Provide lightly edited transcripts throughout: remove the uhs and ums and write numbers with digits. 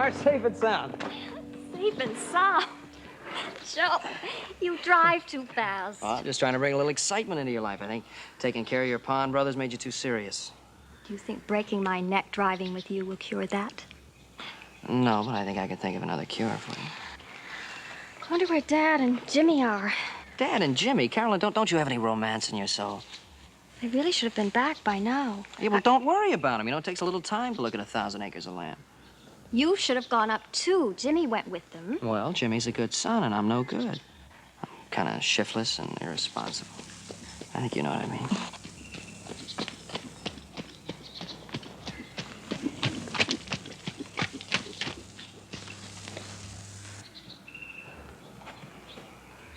are, safe and sound. Safe and sound? Joe, you drive too fast. Well, I'm just trying to bring a little excitement into your life. I think taking care of your pond brothers made you too serious. Do you think breaking my neck driving with you will cure that? No, but I think I can think of another cure for you. I wonder where Dad and Jimmy are. Dad and Jimmy? Carolyn, don't you have any romance in your soul? They really should have been back by now. Yeah, well, don't worry about them. You know, it takes a little time to look at 1,000 acres of land. You should have gone up, too. Jimmy went with them. Well, Jimmy's a good son, and I'm no good. I'm kind of shiftless and irresponsible. I think you know what I mean.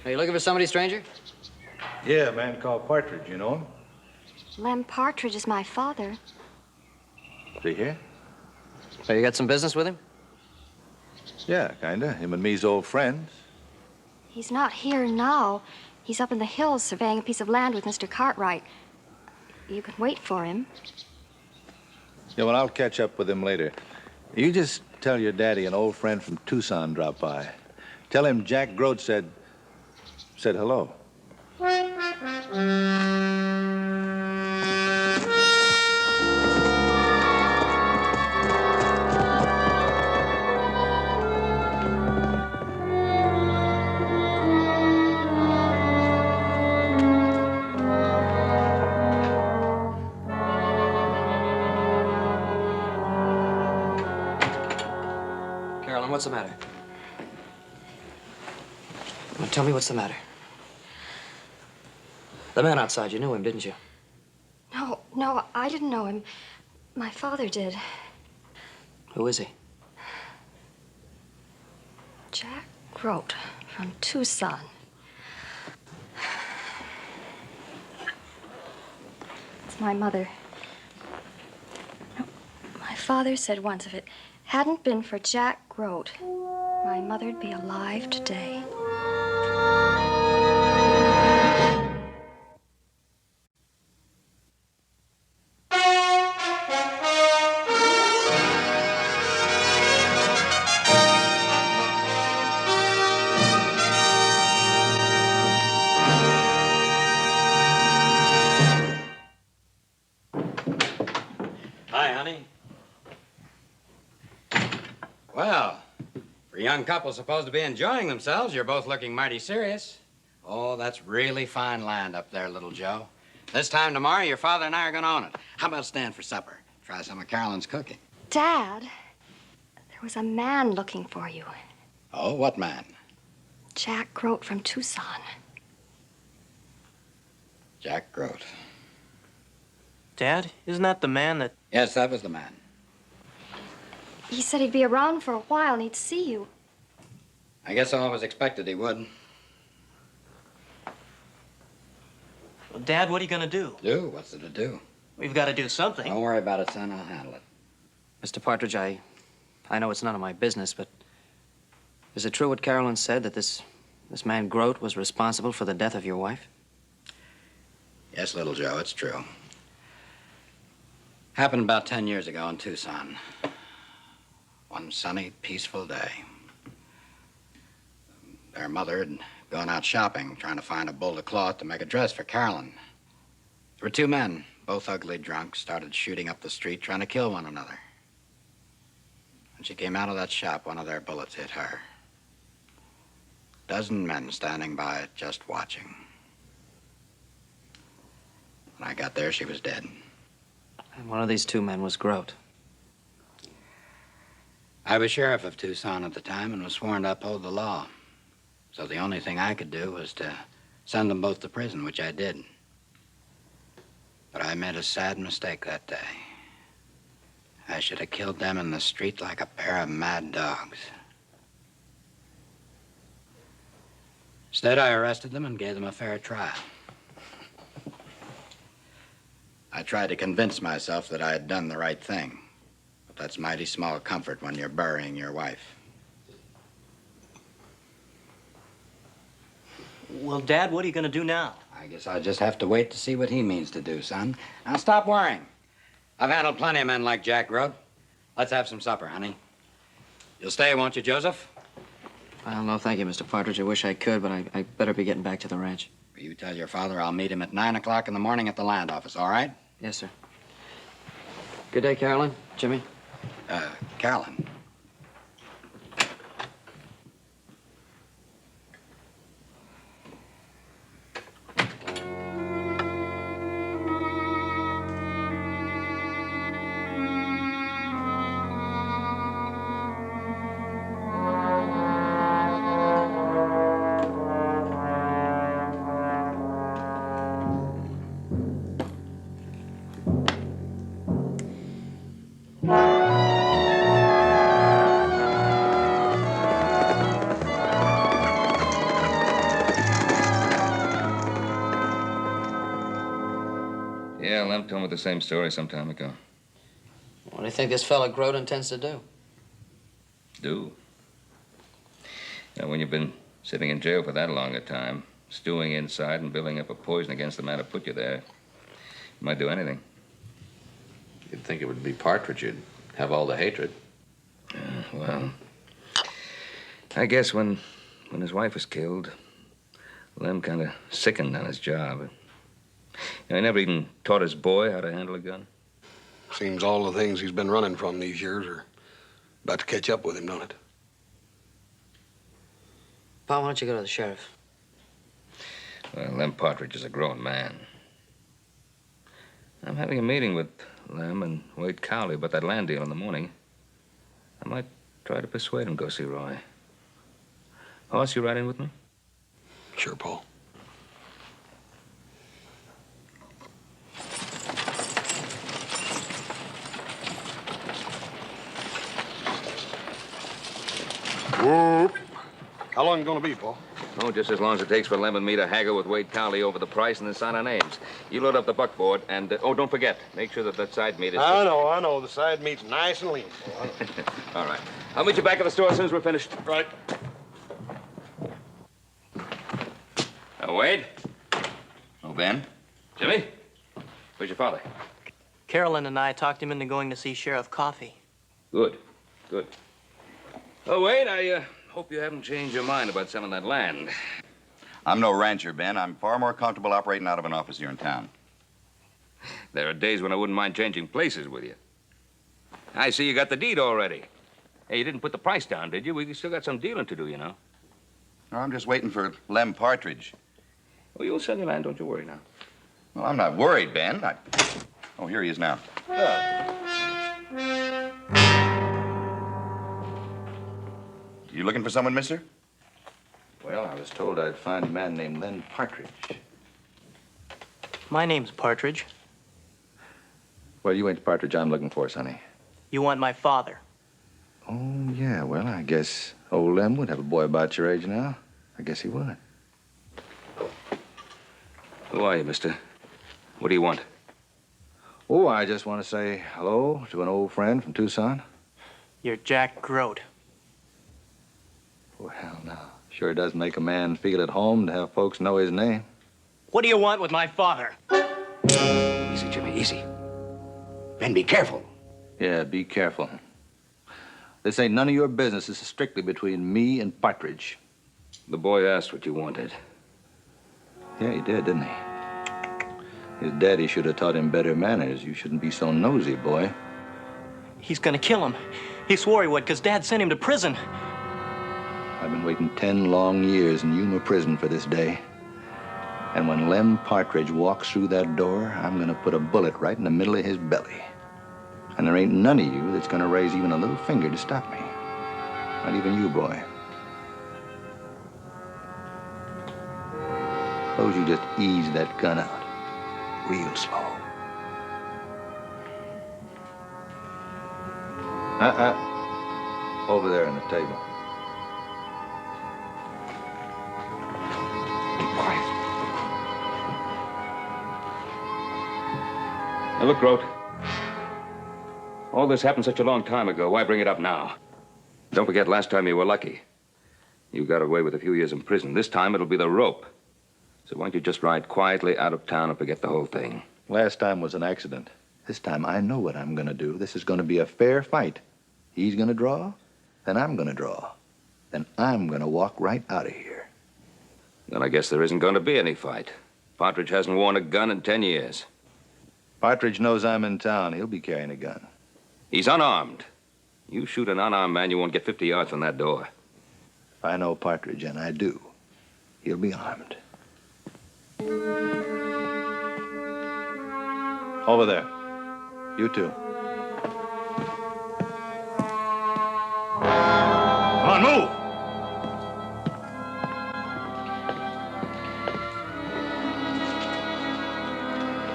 Are you looking for somebody, stranger? Yeah, a man called Partridge, you know him? Lem Partridge is my father. Is he here? So you got some business with him? Yeah, kinda. Him and me's old friends. He's not here now. He's up in the hills surveying a piece of land with Mr. Cartwright. You can wait for him. Yeah, well, I'll catch up with him later. You just tell your daddy an old friend from Tucson dropped by. Tell him Jack Grote said hello. Carolyn, what's the matter? Well, tell me what's the matter. The man outside, you knew him, didn't you? No, I didn't know him. My father did. Who is he? Jack Grote from Tucson. It's my mother. My father said once if it hadn't been for Jack Grote, my mother'd be alive today. Hi, honey. Well, for a young couple supposed to be enjoying themselves, you're both looking mighty serious. Oh, that's really fine land up there, little Joe. This time tomorrow, your father and I are going to own it. How about staying for supper? Try some of Carolyn's cooking. Dad, there was a man looking for you. Oh, what man? Jack Grote from Tucson. Jack Grote. Dad, isn't that the man that... Yes, that was the man. He said he'd be around for a while and he'd see you. I guess I always expected he would. Well, Dad, what are you gonna do? Do? What's it to do? We've got to do something. Don't worry about it, son. I'll handle it. Mr. Partridge, I know it's none of my business, but is it true what Carolyn said, that this man Grote was responsible for the death of your wife? Yes, little Joe, it's true. Happened about 10 years ago in Tucson. One sunny, peaceful day. Their mother had gone out shopping, trying to find a bolt of cloth to make a dress for Carolyn. There were two men, both ugly drunk, started shooting up the street, trying to kill one another. When she came out of that shop, one of their bullets hit her. A dozen men standing by, just watching. When I got there, she was dead. And one of these two men was Grote. I was sheriff of Tucson at the time and was sworn to uphold the law. So the only thing I could do was to send them both to prison, which I did. But I made a sad mistake that day. I should have killed them in the street like a pair of mad dogs. Instead, I arrested them and gave them a fair trial. I tried to convince myself that I had done the right thing. But that's mighty small comfort when you're burying your wife. Well, Dad, what are you gonna do now? I guess I'll just have to wait to see what he means to do, son. Now, stop worrying. I've handled plenty of men like Jack Grote. Let's have some supper, honey. You'll stay, won't you, Joseph? Well, no, thank you, Mr. Partridge. I wish I could, but I better be getting back to the ranch. You tell your father I'll meet him at 9 o'clock in the morning at the land office, all right? Yes, sir. Good day, Carolyn. Jimmy. Carolyn. Yeah, Lem told me the same story some time ago. What do you think this fella Grote intends to do? Do? Now, when you've been sitting in jail for that long a time, stewing inside and building up a poison against the man who put you there, you might do anything. You'd think it would be Partridge. You'd have all the hatred. Well, I guess when his wife was killed, Lem kind of sickened on his job. He never even taught his boy how to handle a gun. Seems all the things he's been running from these years are about to catch up with him, don't it? Pa, why don't you go to the sheriff? Well, Lem Partridge is a grown man. I'm having a meeting with Lem and Wade Cowley about that land deal in the morning. I might try to persuade him to go see Roy. Hoss, you riding with me? Sure, Paul. Whoop. How long you gonna be, Paul? Oh, just as long as it takes for Lem and me to haggle with Wade Cowley over the price and then sign our names. You load up the buckboard and, don't forget, make sure that side meat is... I know. The side meat's nice and lean, Paul. All right. I'll meet you back at the store as soon as we're finished. Right. Wade? Oh, Ben? Jimmy? Where's your father? Carolyn and I talked him into going to see Sheriff Coffey. Good. Oh, Wade, I hope you haven't changed your mind about selling that land. I'm no rancher, Ben. I'm far more comfortable operating out of an office here in town. There are days when I wouldn't mind changing places with you. I see you got the deed already. Hey, you didn't put the price down, did you? We still got some dealing to do, you know. No, I'm just waiting for Lem Partridge. Well, you'll sell your land, don't you worry now. Well, I'm not worried, Ben. Oh, here he is now. You looking for someone, mister? Well, I was told I'd find a man named Lem Partridge. My name's Partridge. Well, you ain't the Partridge I'm looking for, Sonny. You want my father. Oh, yeah. Well, I guess old Lem would have a boy about your age now. I guess he would. Who are you, mister? What do you want? Oh, I just want to say hello to an old friend from Tucson. You're Jack Grote. Well, now, sure does make a man feel at home to have folks know his name. What do you want with my father? Easy, Jimmy, easy. Ben, be careful. Yeah, be careful. This ain't none of your business. This is strictly between me and Partridge. The boy asked what you wanted. Yeah, he did, didn't he? His daddy should have taught him better manners. You shouldn't be so nosy, boy. He's gonna kill him. He swore he would, because Dad sent him to prison. I've been waiting 10 long years in Yuma prison for this day. And when Lem Partridge walks through that door, I'm gonna put a bullet right in the middle of his belly. And there ain't none of you that's gonna raise even a little finger to stop me. Not even you, boy. Suppose you just ease that gun out, real slow. Over there on the table. Be quiet. Now, look, Grote. All this happened such a long time ago. Why bring it up now? Don't forget, last time you were lucky. You got away with a few years in prison. This time, it'll be the rope. So why don't you just ride quietly out of town and forget the whole thing? Last time was an accident. This time I know what I'm gonna do. This is gonna be a fair fight. He's gonna draw, then I'm going to draw. Then I'm going to walk right out of here. Then I guess there isn't going to be any fight. Partridge hasn't worn a gun in 10 years. Partridge knows I'm in town. He'll be carrying a gun. He's unarmed. You shoot an unarmed man, you won't get 50 yards from that door. If I know Partridge, and I do, he'll be armed. Over there. You two. Come on, move!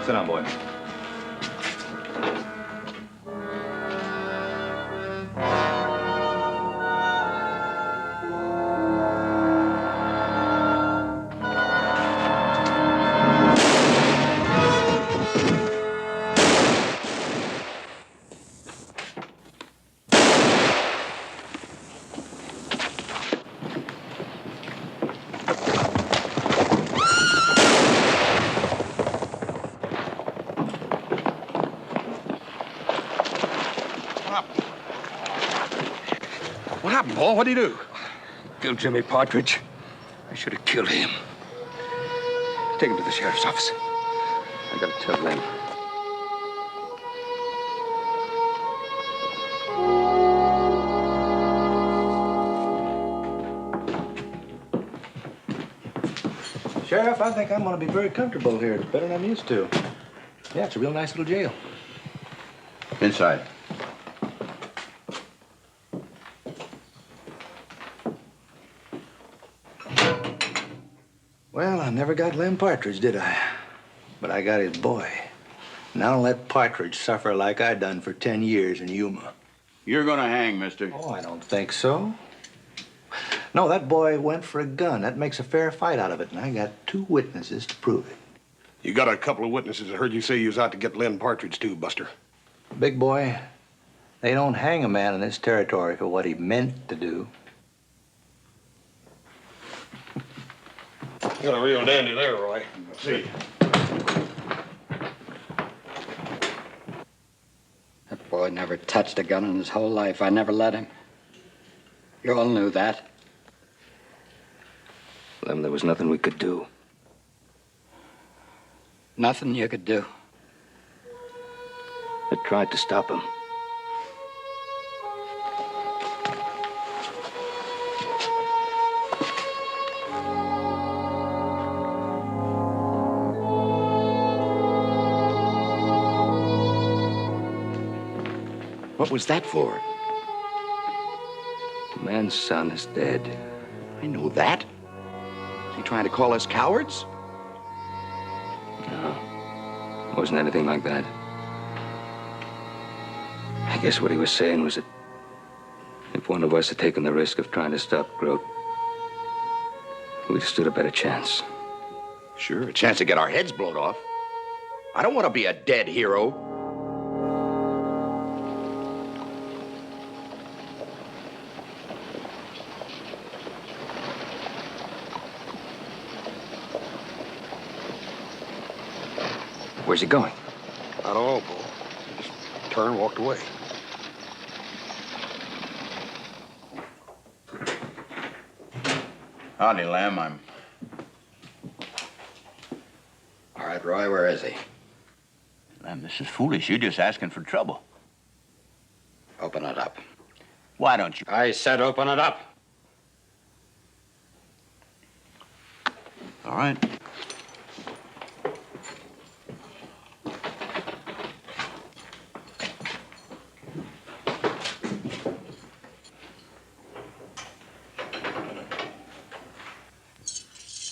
Sit down, boy. What happened, Paul? What'd he do? Killed Jimmy Partridge. I should have killed him. Take him to the sheriff's office. I gotta tell them. Sheriff, I think I'm going to be very comfortable here. It's better than I'm used to. Yeah, it's a real nice little jail. Inside. Well, I never got Lem Partridge, did I? But I got his boy. Now don't let Partridge suffer like I done for 10 years in Yuma. You're gonna hang, mister. Oh, I don't think so. No, that boy went for a gun. That makes a fair fight out of it, and I got 2 witnesses to prove it. You got a couple of witnesses that heard you say you was out to get Lynn Partridge, too, Buster. Big boy, they don't hang a man in this territory for what he meant to do. You got a real dandy there, Roy. Let's see. That boy never touched a gun in his whole life. I never let him. You all knew that. Lem, there was nothing we could do. Nothing you could do. I tried to stop him. What was that for? The man's son is dead. I know that. Is he trying to call us cowards? No, it wasn't anything like that. I guess what he was saying was that if one of us had taken the risk of trying to stop growth, we'd have stood a better chance. Sure, a chance to get our heads blown off. I don't want to be a dead hero. Where's he going? I don't know, Paul. He just turned and walked away. Howdy, Lem. I'm... All right, Roy, where is he? Lem, this is foolish. You're just asking for trouble. Open it up. Why don't you? I said open it up. All right.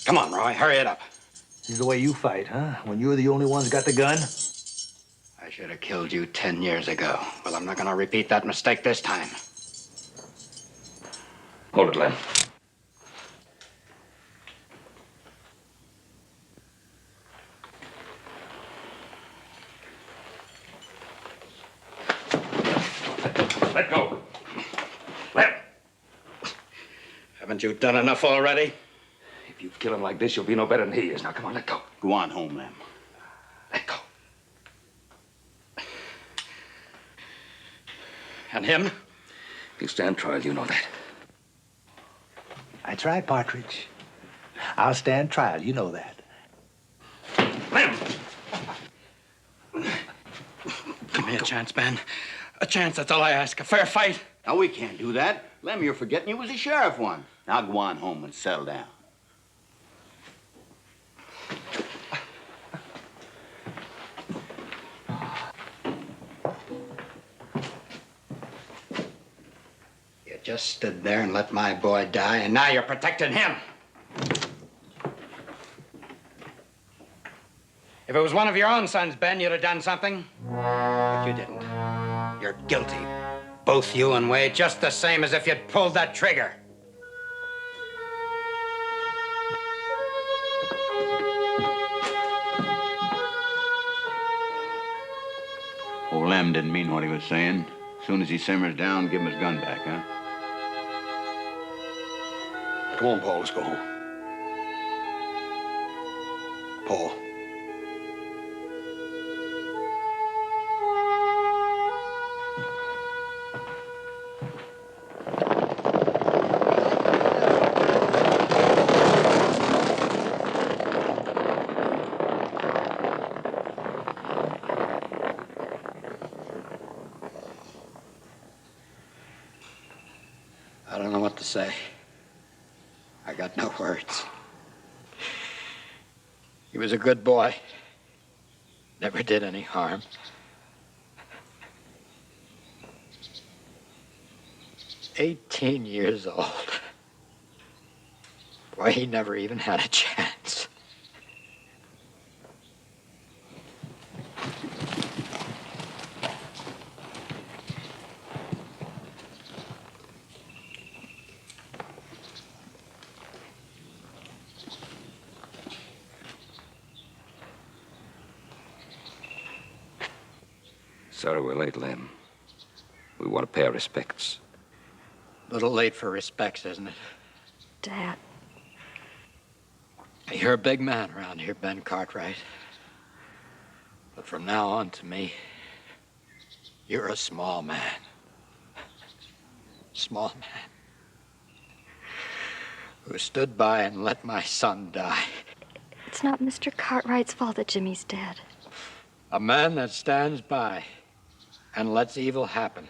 Come on, Roy, hurry it up. This is the way you fight, huh? When you're the only one's got the gun? I should have killed you 10 years ago. Well, I'm not going to repeat that mistake this time. Hold it, Lem. Let go. Lem. Haven't you done enough already? If you kill him like this, you'll be no better than he is. Now, come on, let go. Go on home, Lem. Let go. And him? You stand trial, you know that. That's right, Partridge. I'll stand trial, you know that. Give me a chance, Ben. A chance, that's all I ask. A fair fight. Now, we can't do that. Lem, you're forgetting you was a sheriff once. Now, go on home and settle down. You just stood there and let my boy die, and now you're protecting him. If it was one of your own sons, Ben, you'd have done something. But you didn't. You're guilty. Both you and Wade, just the same as if you'd pulled that trigger. Old Lem didn't mean what he was saying. As soon as he simmers down, give him his gun back, huh? Come on, Paul, let's go home. Paul. I don't know what to say. I got no words. He was a good boy. Never did any harm. "18 years old. Boy, he never even had a chance. Sorry we're late, Lem. We want to pay our respects. Little late for respects, isn't it? Dad. You're a big man around here, Ben Cartwright. But from now on, to me, you're a small man. Small man. Who stood by and let my son die. It's not Mr. Cartwright's fault that Jimmy's dead. A man that stands by and lets evil happen.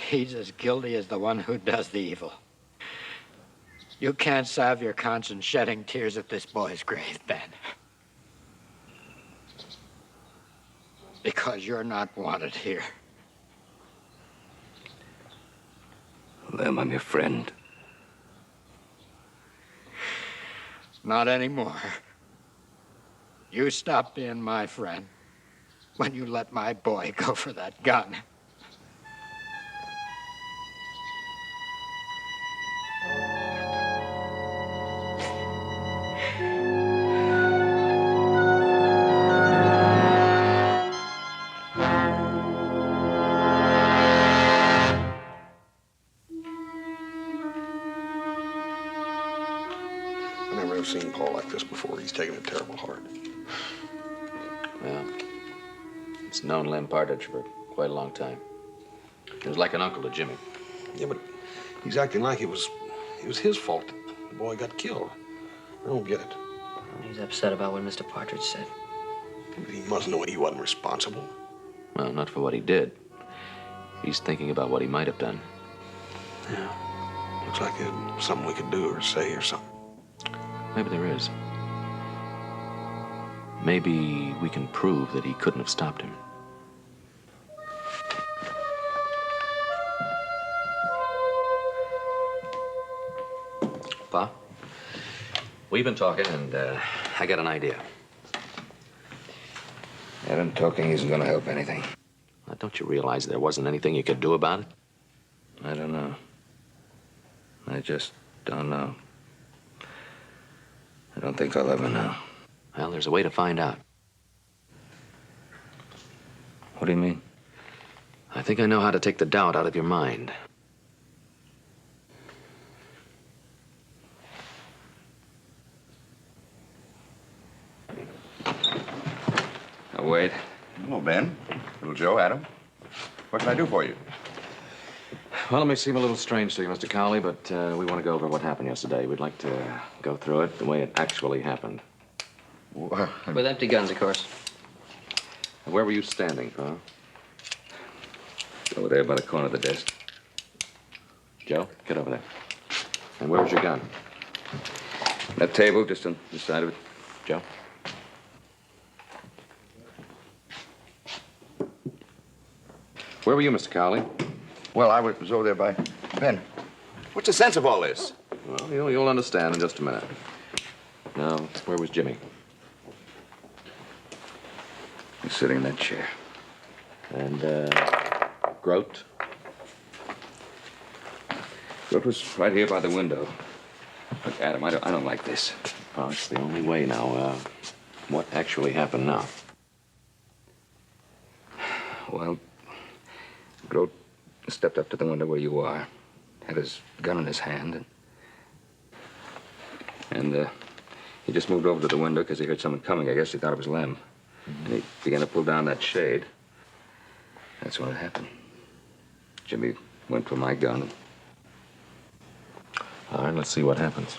He's as guilty as the one who does the evil. You can't salve your conscience shedding tears at this boy's grave, Ben. Because you're not wanted here. Lem, I'm your friend. Not anymore. You stopped being my friend when you let my boy go for that gun. I've never ever seen Paul like this before. He's taking it terrible hard. Well, it's known Lem Partridge for quite a long time. He was like an uncle to Jimmy. Yeah, but he's acting like it was his fault that the boy got killed. I don't get it. He's upset about what Mr. Partridge said. He must know he wasn't responsible. Well, not for what he did. He's thinking about what he might have done. Yeah. Looks like there's something we could do or say or something. Maybe there is. Maybe we can prove that he couldn't have stopped him. Pa, we've been talking, and I got an idea. Adam talking isn't going to help anything. Don't you realize there wasn't anything you could do about it? I don't know. I just don't know. I don't think I'll ever know. Well, there's a way to find out. What do you mean? I think I know how to take the doubt out of your mind. Now, wait. Hello, Ben. Little Joe, Adam. What can I do for you? Well, it may seem a little strange to you, Mr. Cowley, but we want to go over what happened yesterday. We'd like to go through it the way it actually happened. With empty guns, of course. Where were you standing, Pa? Over there by the corner of the desk. Joe, get over there. And where was your gun? That table, just on the side of it. Joe? Where were you, Mr. Cowley? Well, I was over there by Ben. What's the sense of all this? Well, you'll understand in just a minute. Now, where was Jimmy? He's sitting in that chair. And, Grote? It was right here by the window. Look, Adam, I don't like this. Well, it's the only way now. What actually happened now? Well, Grote stepped up to the window where you are, had his gun in his hand, and he just moved over to the window because he heard someone coming. I guess he thought it was Lem. And he began to pull down that shade. That's when it happened. Jimmy went for my gun. All right, let's see what happens.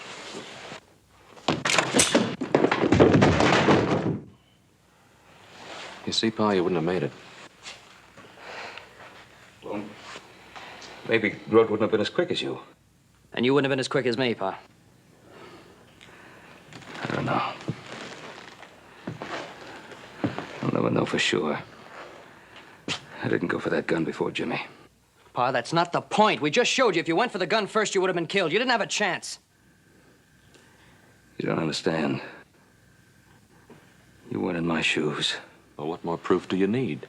You see, Pa, you wouldn't have made it. Well, maybe Grote wouldn't have been as quick as you. And you wouldn't have been as quick as me, Pa. I don't know. I'll never know for sure. I didn't go for that gun before Jimmy. Pa, that's not the point. We just showed you if you went for the gun first, you would have been killed. You didn't have a chance. You don't understand. You weren't in my shoes. Well, what more proof do you need?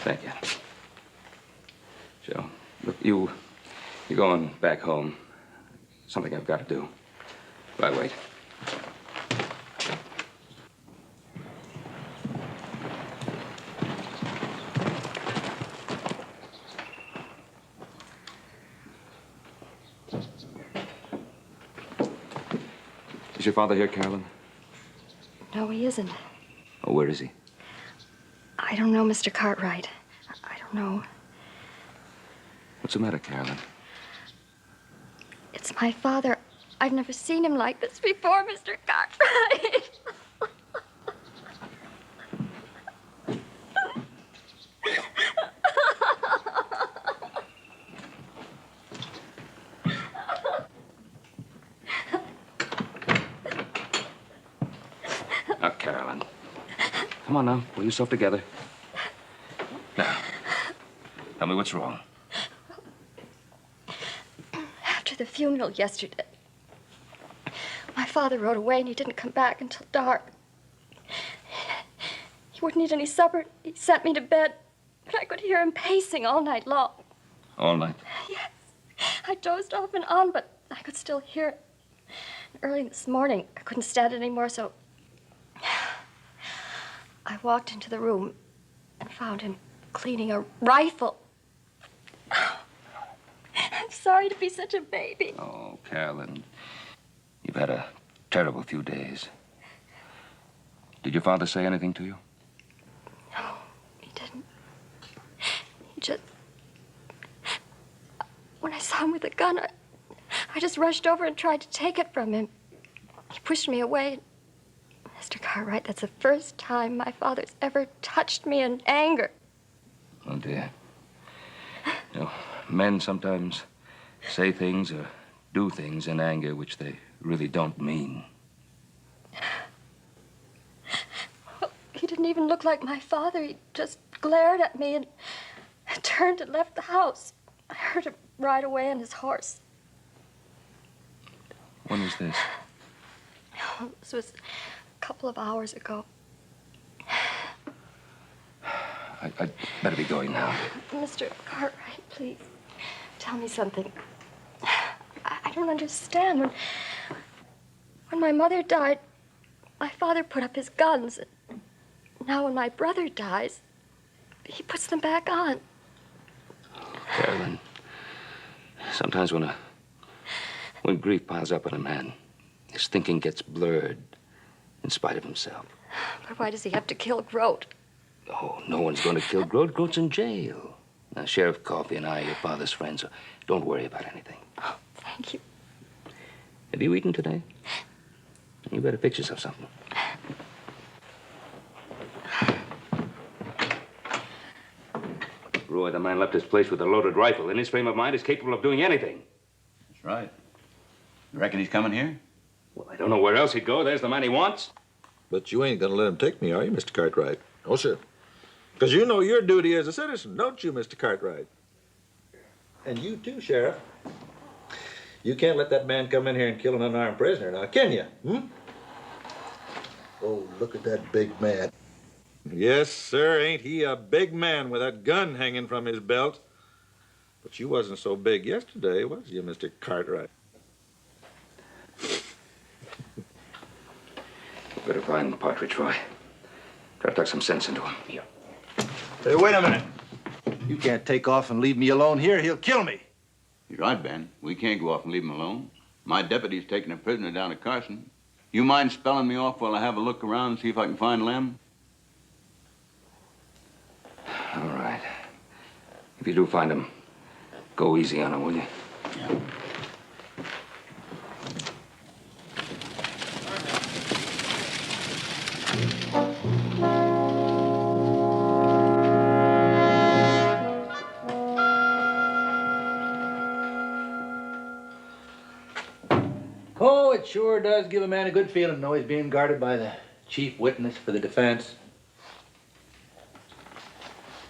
Thank you. Joe, look, you go on back home. Something I've got to do. But wait. Is your father here, Carolyn? No, he isn't. Oh, where is he? I don't know, Mr. Cartwright. I don't know. What's the matter, Carolyn? It's my father. I've never seen him like this before, Mr. Cartwright. Now, Carolyn. Come on now, pull yourself together. Now, tell me what's wrong. After the funeral yesterday, my father rode away and he didn't come back until dark. He wouldn't eat any supper. He sent me to bed, but I could hear him pacing all night long. All night? Yes. I dozed off and on, but I could still hear it. Early this morning, I couldn't stand it anymore, so I walked into the room and found him cleaning a rifle. I'm sorry to be such a baby. Oh, Carolyn, you've had a terrible few days. Did your father say anything to you? No, he didn't. He just... When I saw him with a gun, I just rushed over and tried to take it from him. He pushed me away. Mr. Cartwright, that's the first time my father's ever touched me in anger. Oh, dear. You know, men sometimes say things or do things in anger which they really don't mean. Well, he didn't even look like my father. He just glared at me and turned and left the house. I heard him ride away on his horse. When was this? Oh, this was a couple of hours ago. I'd better be going now. Mr. Cartwright, please, tell me something. I don't understand. When my mother died, my father put up his guns. Now when my brother dies, he puts them back on. Carolyn, sometimes when grief piles up on a man, his thinking gets blurred. in spite of himself. But why does he have to kill Grote? Oh, no one's going to kill Grote. Grote's in jail. Now, Sheriff Coffey and I are your father's friends, so don't worry about anything. Oh, thank you. Have you eaten today? You better fix yourself something. Roy, the man left his place with a loaded rifle. In his frame of mind, is capable of doing anything. That's right. You reckon he's coming here? Well, I don't know where else he'd go. There's the man he wants. But you ain't gonna let him take me, are you, Mr. Cartwright? Oh, sir. Because you know your duty as a citizen, don't you, Mr. Cartwright? And you too, Sheriff. You can't let that man come in here and kill an unarmed prisoner, now, can you? Oh, look at that big man. Yes, sir, ain't he a big man with that gun hanging from his belt? But you wasn't so big yesterday, was you, Mr. Cartwright? Better find Partridge, Roy. Try to talk some sense into him. Yeah. Hey, wait a minute. You can't take off and leave me alone here. He'll kill me. You're right, Ben. We can't go off and leave him alone. My deputy's taking a prisoner down to Carson. You mind spelling me off while I have a look around and see if I can find Lem? All right. If you do find him, go easy on him, will you? Yeah. Oh, it sure does give a man a good feeling to know he's being guarded by the chief witness for the defense.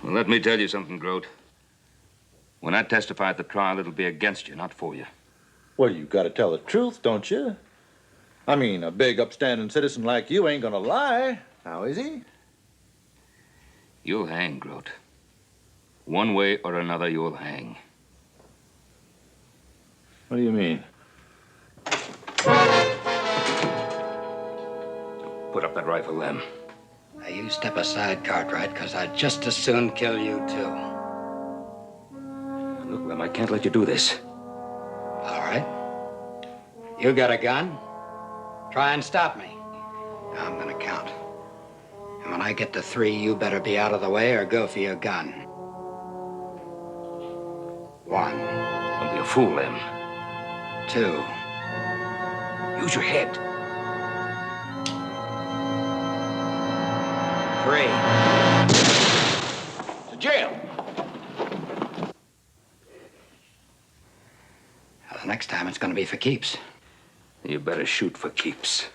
Well, let me tell you something, Grote. When I testify at the trial, it'll be against you, not for you. Well, you gotta tell the truth, don't you? I mean, a big, upstanding citizen like you ain't gonna lie. How is he? You'll hang, Grote. One way or another, you'll hang. What do you mean? Put up that rifle, Lem. Now, you step aside, Cartwright, because I'd just as soon kill you, too. Look, Lem, I can't let you do this. All right. You got a gun? Try and stop me. Now, I'm gonna count. And when I get to 3, you better be out of the way or go for your gun. 1. Don't be a fool, Lem. 2. Use your head. 3. To jail. Now, the next time it's gonna be for keeps. You better shoot for keeps.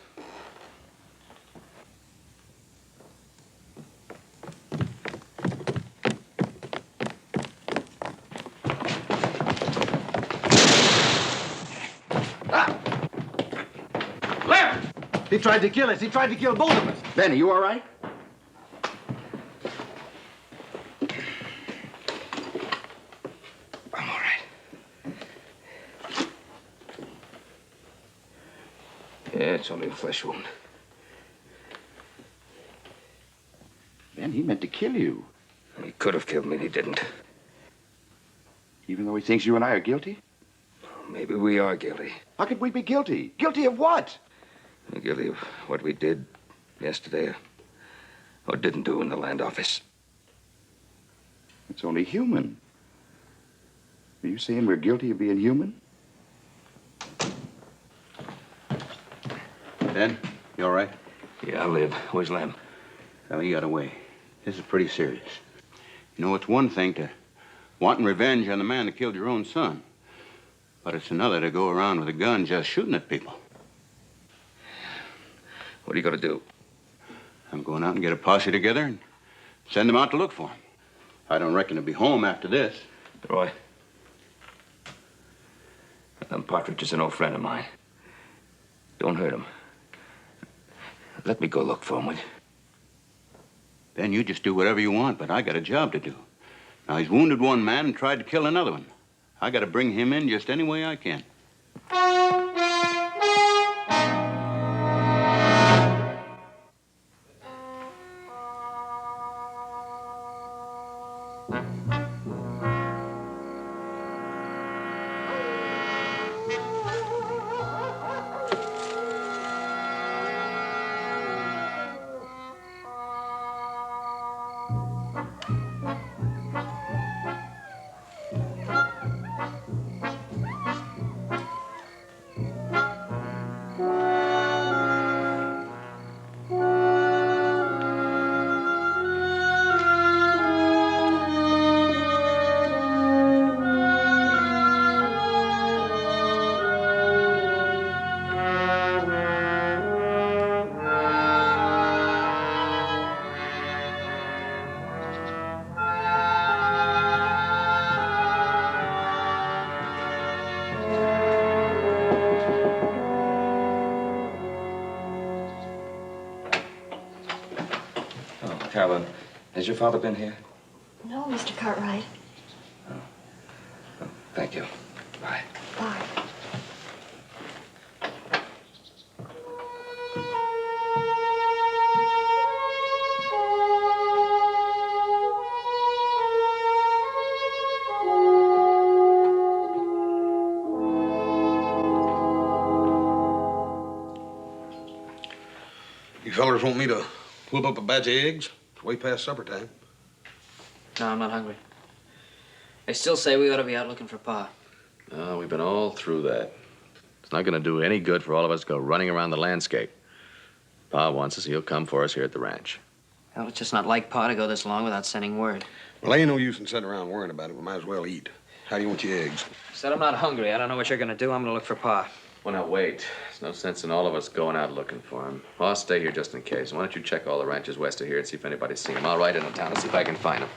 He tried to kill us. He tried to kill both of us. Ben, are you all right? I'm all right. Yeah, it's only a flesh wound. Ben, he meant to kill you. He could have killed me, he didn't. Even though he thinks you and I are guilty? Maybe we are guilty. How could we be guilty? Guilty of what? We're guilty of what we did yesterday or didn't do in the land office. It's only human. Are you saying we're guilty of being human? Ben, you all right? Yeah, I live. Where's Lem? Well, he got away. This is pretty serious. You know, it's one thing to wanting revenge on the man that killed your own son. But it's another to go around with a gun just shooting at people. What are you going to do? I'm going out and get a posse together and send them out to look for him. I don't reckon he'll be home after this. Roy, Partridge is an old friend of mine. Don't hurt him. Let me go look for him, will you? Ben, you just do whatever you want, but I got a job to do. Now, he's wounded one man and tried to kill another one. I got to bring him in just any way I can. Carolyn, has your father been here? No, Mr. Cartwright. Thank you. Bye. Bye. You fellers want me to whip up a batch of eggs? It's way past supper time. No, I'm not hungry. I still say we ought to be out looking for Pa. Oh, we've been all through that. It's not going to do any good for all of us to go running around the landscape. Pa wants us, he'll come for us here at the ranch. Well, it's just not like Pa to go this long without sending word. Well, ain't no use in sitting around worrying about it. We might as well eat. How do you want your eggs? Said I'm not hungry. I don't know what you're gonna do. I'm gonna look for Pa. Well, now, wait. There's no sense in all of us going out looking for him. Well, I'll stay here just in case. Why don't you check all the ranches west of here and see if anybody's seen him? I'll ride into town and see if I can find him.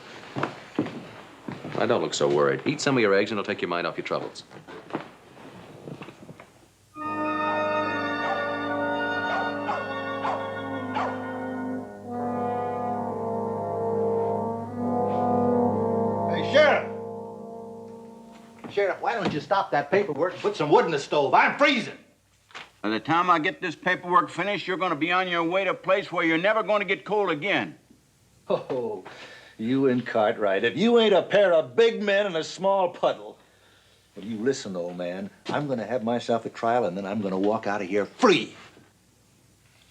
Now, don't look so worried. Eat some of your eggs and it'll take your mind off your troubles. Hey, Sheriff! Sheriff, why don't you stop that paperwork and put some wood in the stove? I'm freezing. By the time I get this paperwork finished, you're going to be on your way to a place where you're never going to get cold again. Oh, you and Cartwright, if you ain't a pair of big men in a small puddle. Well, you listen, old man. I'm going to have myself a trial, and then I'm going to walk out of here free.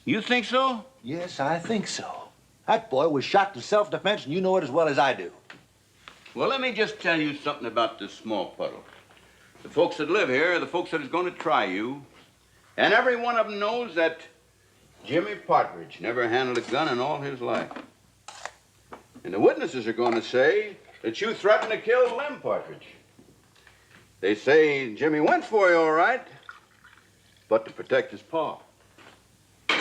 You think so? Yes, I think so. That boy was shot in self-defense, and you know it as well as I do. Well, let me just tell you something about this small puddle. The folks that live here are the folks that is going to try you. And every one of them knows that Jimmy Partridge never handled a gun in all his life. And the witnesses are going to say that you threatened to kill Lem Partridge. They say Jimmy went for you, all right, but to protect his paw. And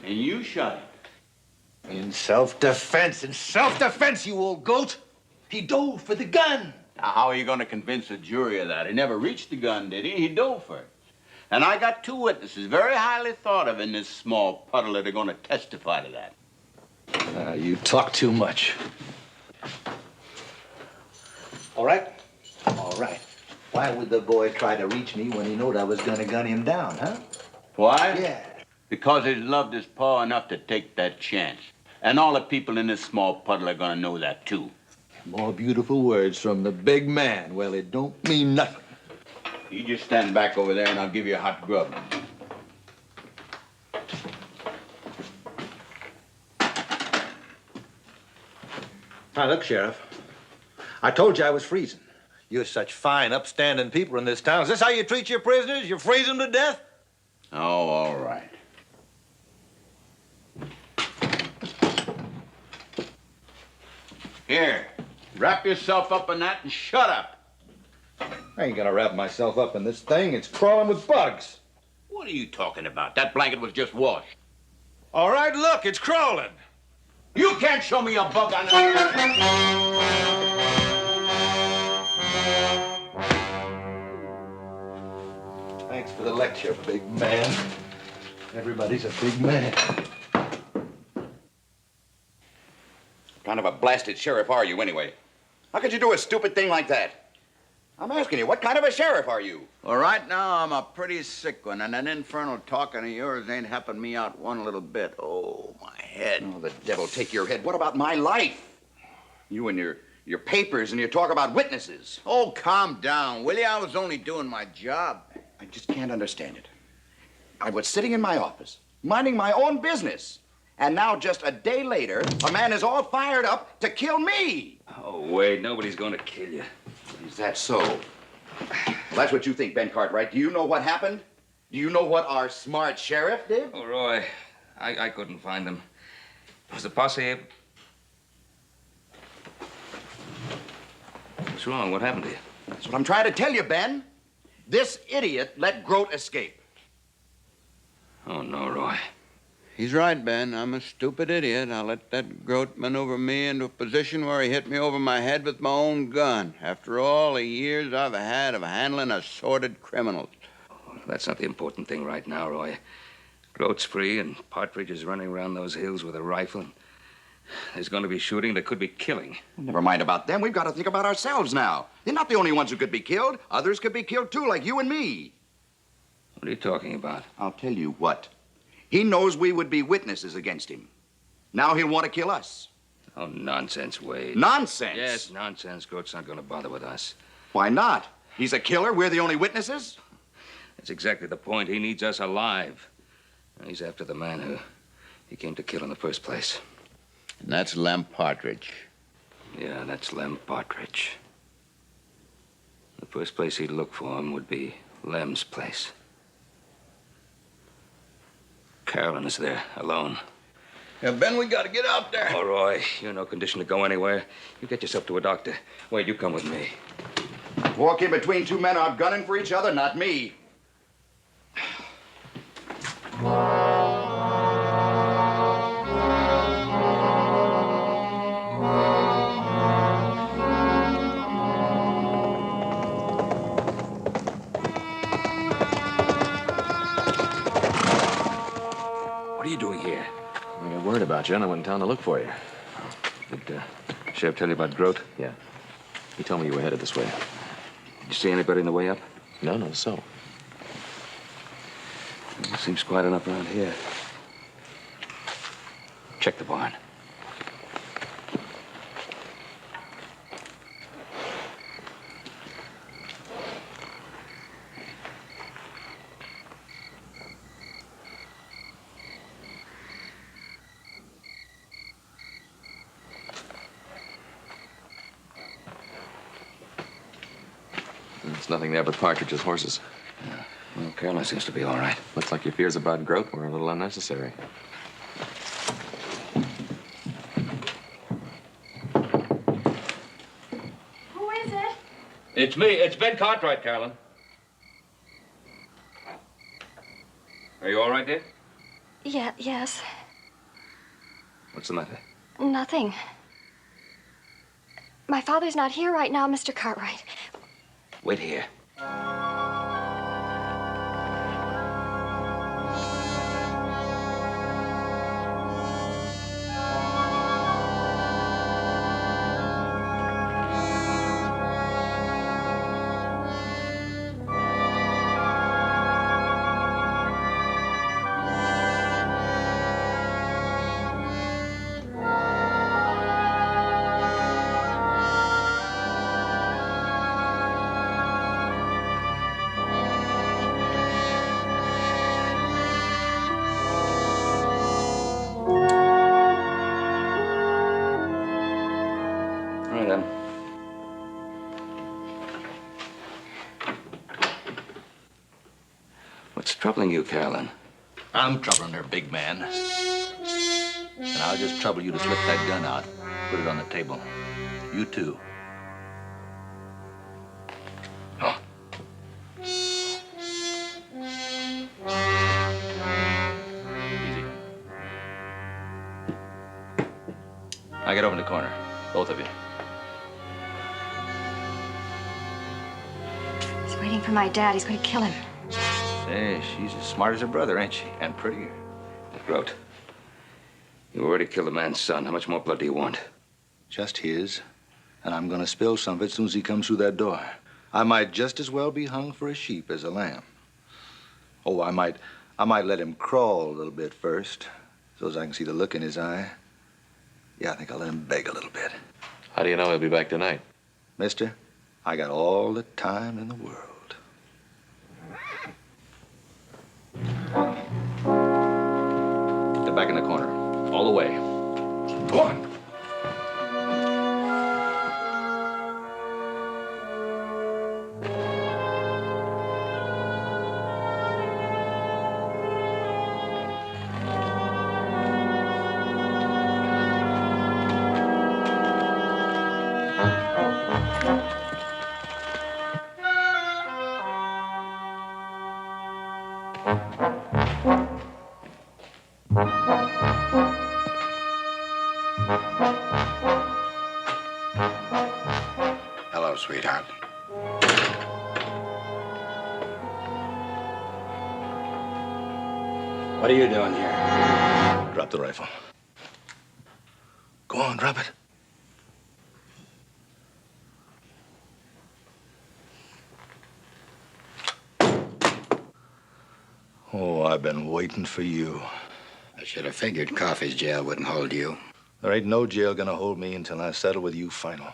you shot him. In self-defense, you old goat. He dove for the gun. Now, how are you going to convince a jury of that? He never reached the gun, did he? He dove for it. And I got two witnesses, very highly thought of in this small puddle, that are going to testify to that. You talk too much. All right? All right. Why would the boy try to reach me when he knowed I was going to gun him down, huh? Why? Yeah. Because he loved his paw enough to take that chance. And all the people in this small puddle are going to know that, too. More beautiful words from the big man. Well, it don't mean nothing. You just stand back over there and I'll give you a hot grub. Now, look, Sheriff. I told you I was freezing. You're such fine, upstanding people in this town. Is this how you treat your prisoners? You freeze them to death? Oh, all right. Here, wrap yourself up in that and shut up. I ain't gonna wrap myself up in this thing. It's crawling with bugs. What are you talking about? That blanket was just washed. All right, look, it's crawling. You can't show me a bug on that. Thanks for the lecture, big man. Everybody's a big man. What kind of a blasted sheriff are you, anyway? How could you do a stupid thing like that? I'm asking you, what kind of a sheriff are you? Well, right now, I'm a pretty sick one, and that infernal talking of yours ain't helping me out one little bit. Oh, my head. Oh, the devil take your head. What about my life? You and your papers and your talk about witnesses. Oh, calm down, will you? I was only doing my job. I just can't understand it. I was sitting in my office, minding my own business. And now, just a day later, a man is all fired up to kill me. Oh, wait, nobody's going to kill you. Is that so? Well, that's what you think, Ben Cartwright. Do you know what happened? Do you know what our smart sheriff did? Oh, Roy, I couldn't find them. Was the posse able... What's wrong? What happened to you? That's what I'm trying to tell you, Ben. This idiot let Grote escape. Oh, no, Roy. He's right, Ben. I'm a stupid idiot. I let that Grote maneuver me into a position where he hit me over my head with my own gun. After all the years I've had of handling assorted criminals. Oh, that's not the important thing right now, Roy. Grote's free, and Partridge is running around those hills with a rifle. There's going to be shooting. There could be killing. Never mind about them. We've got to think about ourselves now. They're not the only ones who could be killed. Others could be killed too, like you and me. What are you talking about? I'll tell you what. He knows we would be witnesses against him. Now he'll want to kill us. Oh, nonsense, Wade. Nonsense? Yes, nonsense. Groot's not going to bother with us. Why not? He's a killer. We're the only witnesses. That's exactly the point. He needs us alive. He's after the man who he came to kill in the first place. And that's Lem Partridge. Yeah, that's Lem Partridge. The first place he'd look for him would be Lem's place. Carolyn is there, alone. Yeah, Ben, we got to get out there. Oh, Roy, you're in no condition to go anywhere. You get yourself to a doctor. Wade, you come with me. Walk in between two men out gunning for each other, not me. What are you doing here? I got worried about you, and I went in town to look for you. Did Sheriff tell you about Groot? Yeah. He told me you were headed this way. Did you see anybody on the way up? No, so. Seems quiet enough around here. Check the barn. There's nothing there but Partridge's horses. Yeah. Well, Carolyn seems to be all right. Looks like your fears about Groot were a little unnecessary. Who is it? It's me. It's Ben Cartwright, Carolyn. Are you all right, dear? Yeah, yes. What's the matter? Nothing. My father's not here right now, Mr. Cartwright. Wait here. What's troubling you, Carolyn? I'm troubling her, big man. And I'll just trouble you to slip that gun out. Put it on the table. You too. Oh. Easy. Now get over in the corner. Both of you. He's waiting for my dad. He's going to kill him. Say, she's as smart as her brother, ain't she? And prettier. Groot, you already killed a man's son. How much more blood do you want? Just his. And I'm gonna spill some of it as soon as he comes through that door. I might just as well be hung for a sheep as a lamb. Oh, I might let him crawl a little bit first, so as I can see the look in his eye. Yeah, I think I'll let him beg a little bit. How do you know he'll be back tonight? Mister, I got all the time in the world. Get back in the corner. All the way. Go on. Hello, sweetheart. What are you doing here? Drop the rifle. Go on, drop it. Oh, I've been waiting for you. I should have figured Coffey's jail wouldn't hold you. There ain't no jail gonna hold me until I settle with you final.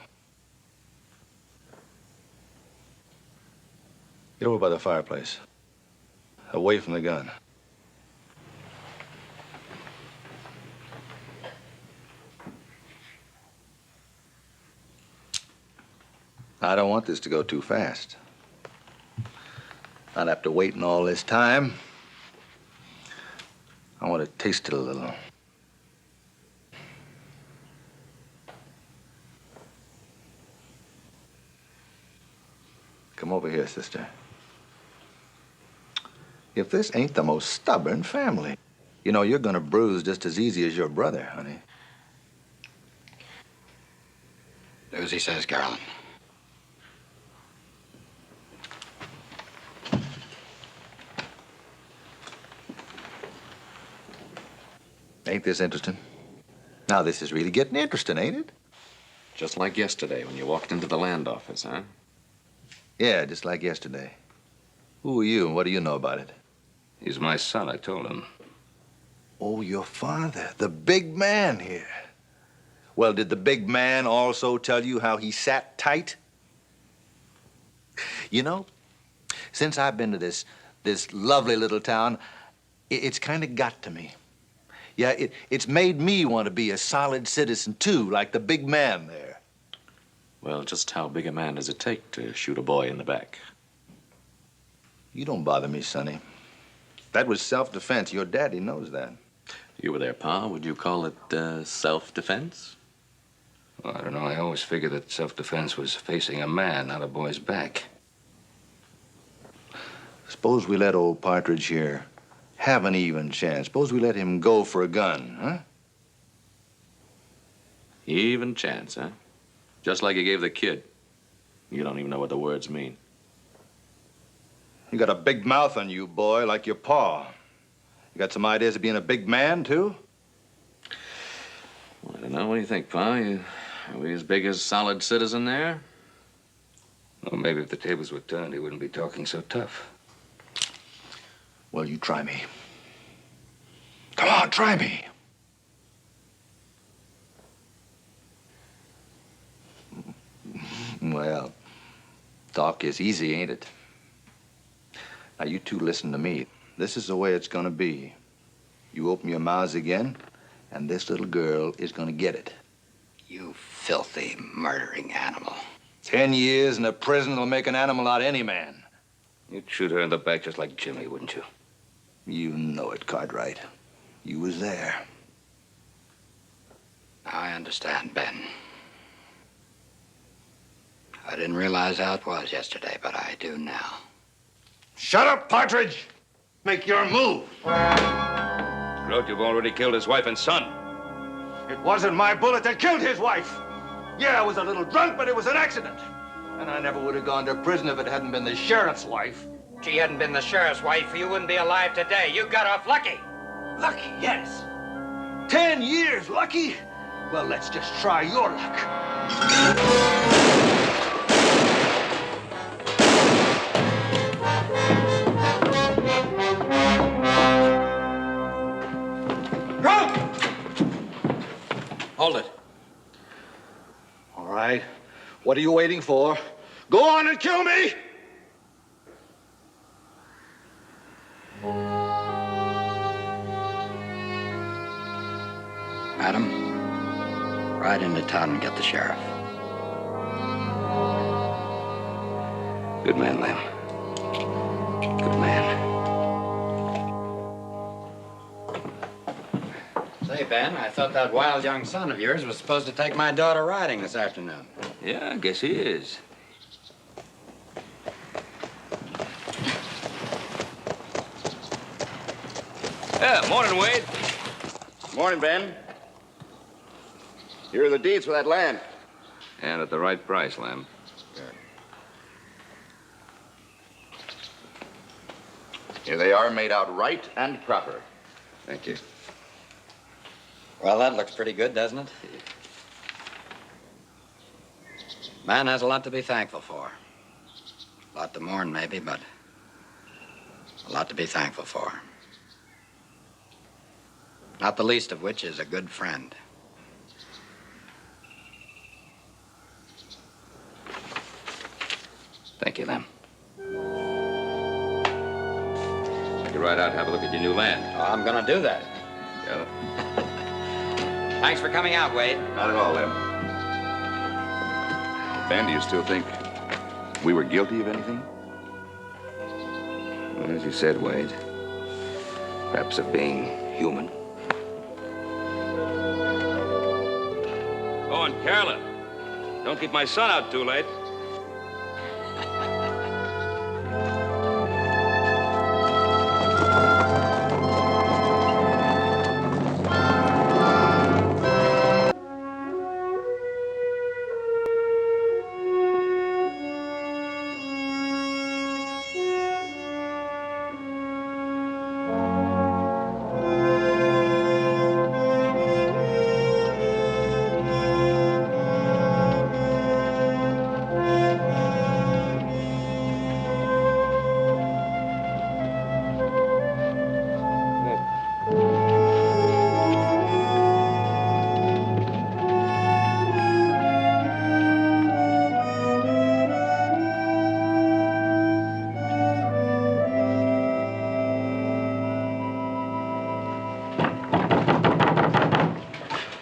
Get over by the fireplace. Away from the gun. I don't want this to go too fast. Not after waiting all this time. I want to taste it a little. Come over here, sister. If this ain't the most stubborn family, you know, you're gonna bruise just as easy as your brother, honey. Do as he says, Carolyn. Ain't this interesting? Now, this is really getting interesting, ain't it? Just like yesterday when you walked into the land office, huh? Yeah, just like yesterday. Who are you and what do you know about it? He's my son, I told him. Oh, your father, the big man here. Well, did the big man also tell you how he sat tight? You know, since I've been to this lovely little town, it's kind of got to me. Yeah, it's made me want to be a solid citizen, too, like the big man there. Well, just how big a man does it take to shoot a boy in the back? You don't bother me, Sonny. That was self-defense. Your daddy knows that. You were there, Pa. Would you call it self-defense? Well, I don't know. I always figured that self-defense was facing a man, not a boy's back. Suppose we let old Partridge here have an even chance. Suppose we let him go for a gun, huh? Even chance, huh? Just like you gave the kid. You don't even know what the words mean. You got a big mouth on you, boy, like your pa. You got some ideas of being a big man, too? Well, I don't know. What do you think, Pa? Are we as big as solid citizen there? Well, maybe if the tables were turned, he wouldn't be talking so tough. Well, you try me. Come on, try me. Well, talk is easy, ain't it? Now, you two listen to me. This is the way it's gonna be. You open your mouths again, and this little girl is gonna get it. You filthy, murdering animal. 10 years in a prison will make an animal out of any man. You'd shoot her in the back just like Jimmy, wouldn't you? You know it, Cartwright. You was there. I understand, Ben. I didn't realize how it was yesterday, but I do now. Shut up, Partridge! Make your move! Grote, you've already killed his wife and son. It wasn't my bullet that killed his wife. Yeah, I was a little drunk, but it was an accident. And I never would have gone to prison if it hadn't been the sheriff's wife. If she hadn't been the sheriff's wife, you wouldn't be alive today. You got off lucky. Lucky, yes. 10 years lucky? Well, let's just try your luck. Hold it. All right. What are you waiting for? Go on and kill me! Madam, ride into town and get the sheriff. Good man, Lem. Good man. Say, Ben, I thought that wild young son of yours was supposed to take my daughter riding this afternoon. Yeah, I guess he is. Yeah, morning, Wade. Morning, Ben. Here are the deeds for that land. And at the right price, Lem. Here they are, made out right and proper. Thank you. Well, that looks pretty good, doesn't it? Man has a lot to be thankful for. A lot to mourn, maybe, but a lot to be thankful for. Not the least of which is a good friend. Thank you, Lem. Take a ride out and have a look at your new land. Oh, I'm gonna do that. Yeah. Thanks for coming out, Wade. Not at all, Lem. Ben, do you still think we were guilty of anything? Well, as you said, Wade, perhaps of being human. Oh, and Carolyn, don't keep my son out too late.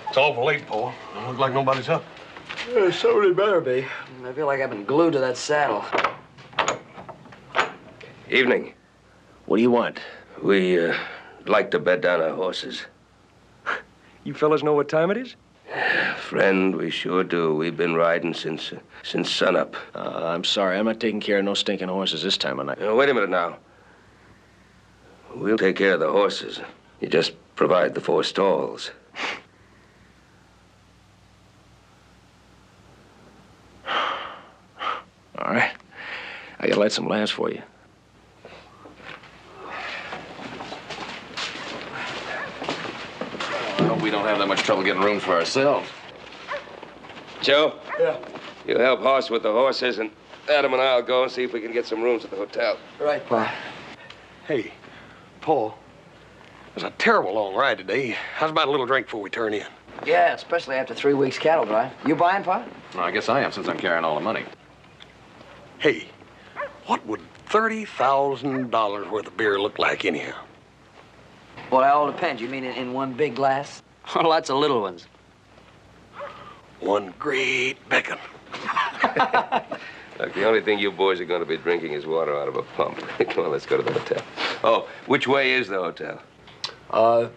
It's awful late, Paul. Don't look like nobody's up. Yeah, somebody better be. I feel like I've been glued to that saddle. Evening. What do you want? We, like to bed down our horses. You fellas know what time it is? Friend, we sure do. We've been riding since sunup. I'm sorry. I'm not taking care of no stinking horses this time of night. Wait a minute now. We'll take care of the horses. You just provide the 4 stalls. All right. I gotta light some lamps for you. I hope we don't have that much trouble getting room for ourselves. Joe? Yeah. You help Hoss with the horses, and Adam and I'll go and see if we can get some rooms at the hotel. Right, Pa. Hey, Paul, it was a terrible long ride today. How's about a little drink before we turn in? Yeah, especially after 3 weeks cattle drive. You buying, Pa? Well, I guess I am, since I'm carrying all the money. Hey, what would $30,000 worth of beer look like anyhow? Well, that all depends. You mean in one big glass? Or lots of little ones? One great beckin'. Look, the only thing you boys are going to be drinking is water out of a pump. Come on, let's go to the hotel. Oh, which way is the hotel?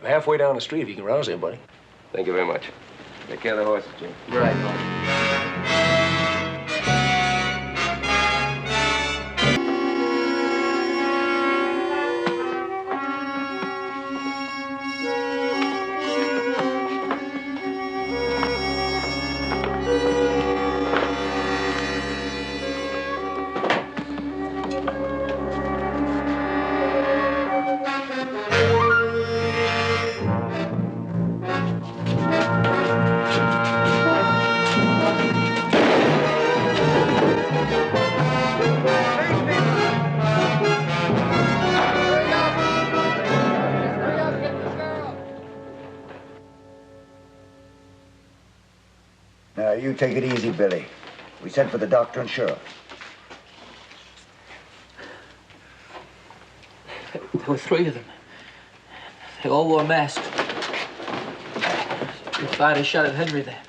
Halfway down the street if you can rouse anybody. Thank you very much. Take care of the horses, Jim. Right, Pa. Now, you take it easy, Billy. We sent for the doctor and sheriff. There were 3 of them. They all wore masks. They fired a shot at Henry there.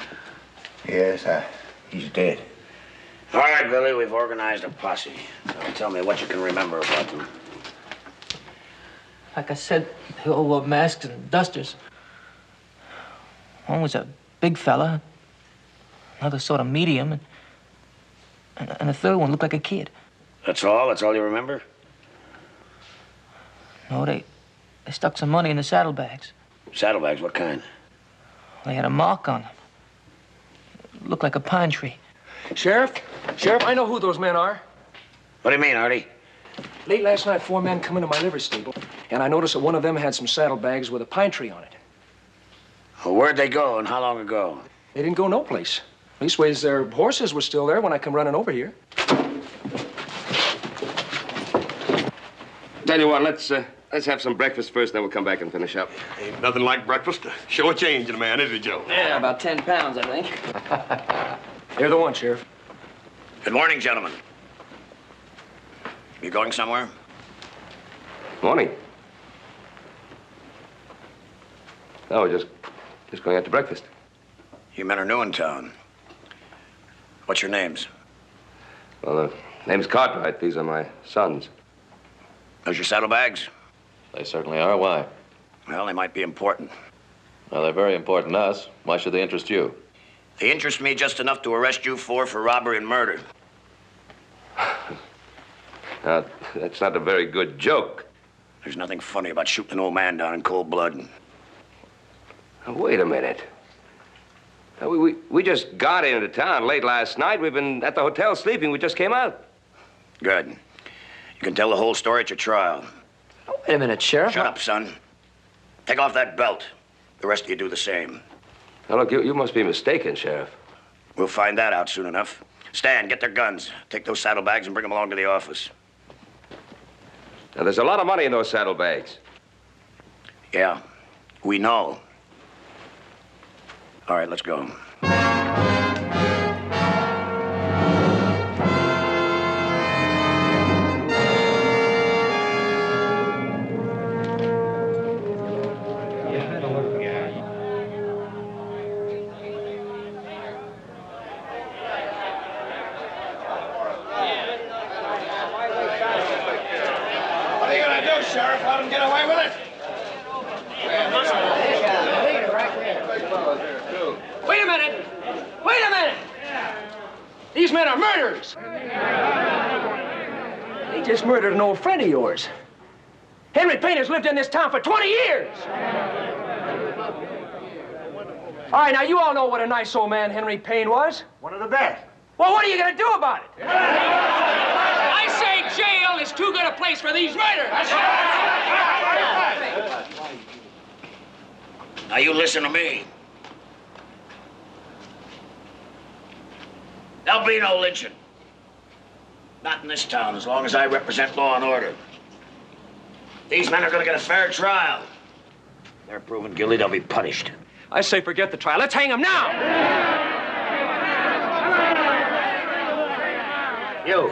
Yes, he's dead. All right, Billy, we've organized a posse. So tell me what you can remember about them. Like I said, they all wore masks and dusters. One was a big fella, another sort of medium, and the third one looked like a kid. That's all? That's all you remember? No, they stuck some money in the saddlebags. Saddlebags? What kind? They had a mark on them. Looked like a pine tree. Sheriff, I know who those men are. What do you mean, Artie? Late last night, 4 men come into my liver stable, and I noticed that one of them had some saddlebags with a pine tree on it. Well, where'd they go and how long ago? They didn't go no place. Leastways, their horses were still there when I come running over here. Tell you what, let's have some breakfast first, then we'll come back and finish up. Ain't nothing like breakfast to show a change in a man, is it, Joe? Yeah, about 10 pounds, I think. You're the one, Sheriff. Good morning, gentlemen. You going somewhere? Morning. No, we're just going out to breakfast. You men are new in town. What's your names? Well, the name's Cartwright. These are my sons. Those your saddlebags? They certainly are. Why? Well, they might be important. Well, they're very important to us. Why should they interest you? They interest me just enough to arrest you for robbery and murder. Now, that's not a very good joke. There's nothing funny about shooting an old man down in cold blood. Now, wait a minute. Now, we just got into town late last night. We've been at the hotel sleeping. We just came out. Good. You can tell the whole story at your trial. Oh, wait a minute, Sheriff. Shut up, son. Take off that belt. The rest of you do the same. Now, look, you must be mistaken, Sheriff. We'll find that out soon enough. Stan, get their guns. Take those saddlebags and bring them along to the office. Now, there's a lot of money in those saddlebags. Yeah, we know. All right, let's go. What are you gonna do, Sheriff? Let him get away with it? Wait a minute! Wait a minute! These men are murderers! They just murdered an old friend of yours. Henry Payne has lived in this town for 20 years! All right, now you all know what a nice old man Henry Payne was. One of the best. Well, what are you gonna do about it? I say jail is too good a place for these murders! Now you listen to me. There'll be no lynching. Not in this town, as long as I represent law and order. These men are gonna get a fair trial. If they're proven guilty, they'll be punished. I say forget the trial. Let's hang him now! You.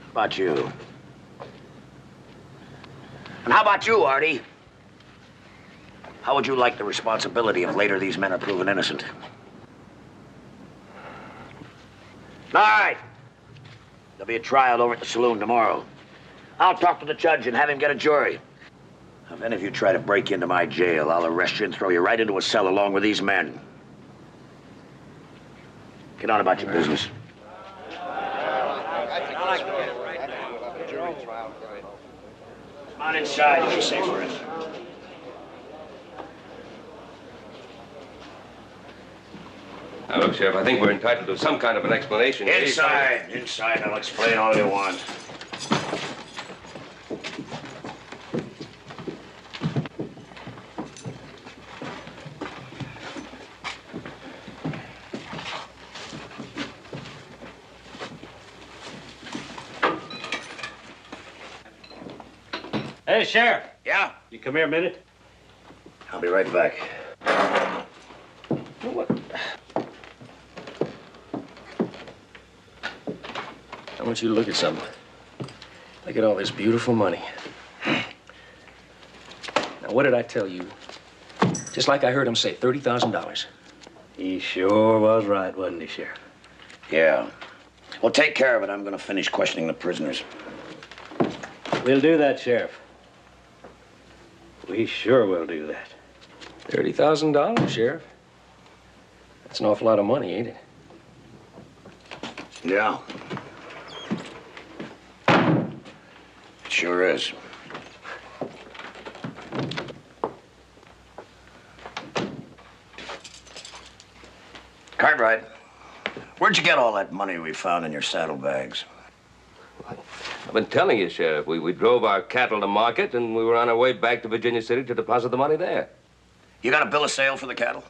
How about you? And how about you, Artie? How would you like the responsibility if later these men are proven innocent? All right. There'll be a trial over at the saloon tomorrow. I'll talk to the judge and have him get a jury. If any of you try to break into my jail, I'll arrest you and throw you right into a cell along with these men. Get on about your business. Come on inside, it'll be safer in. Now, look, Sheriff, I think we're entitled to some kind of an explanation. Inside, inside. I'll explain all you want. Hey, Sheriff. Yeah? You come here a minute? I'll be right back. What? I want you to look at something. Look at all this beautiful money. Now, what did I tell you? Just like I heard him say, $30,000. He sure was right, wasn't he, Sheriff? Yeah. Well, take care of it. I'm going to finish questioning the prisoners. We'll do that, Sheriff. We sure will do that. $30,000, Sheriff. That's an awful lot of money, ain't it? Yeah. It sure is. Cartwright, where'd you get all that money we found in your saddlebags? I've been telling you, Sheriff. We drove our cattle to market, and we were on our way back to Virginia City to deposit the money there. You got a bill of sale for the cattle?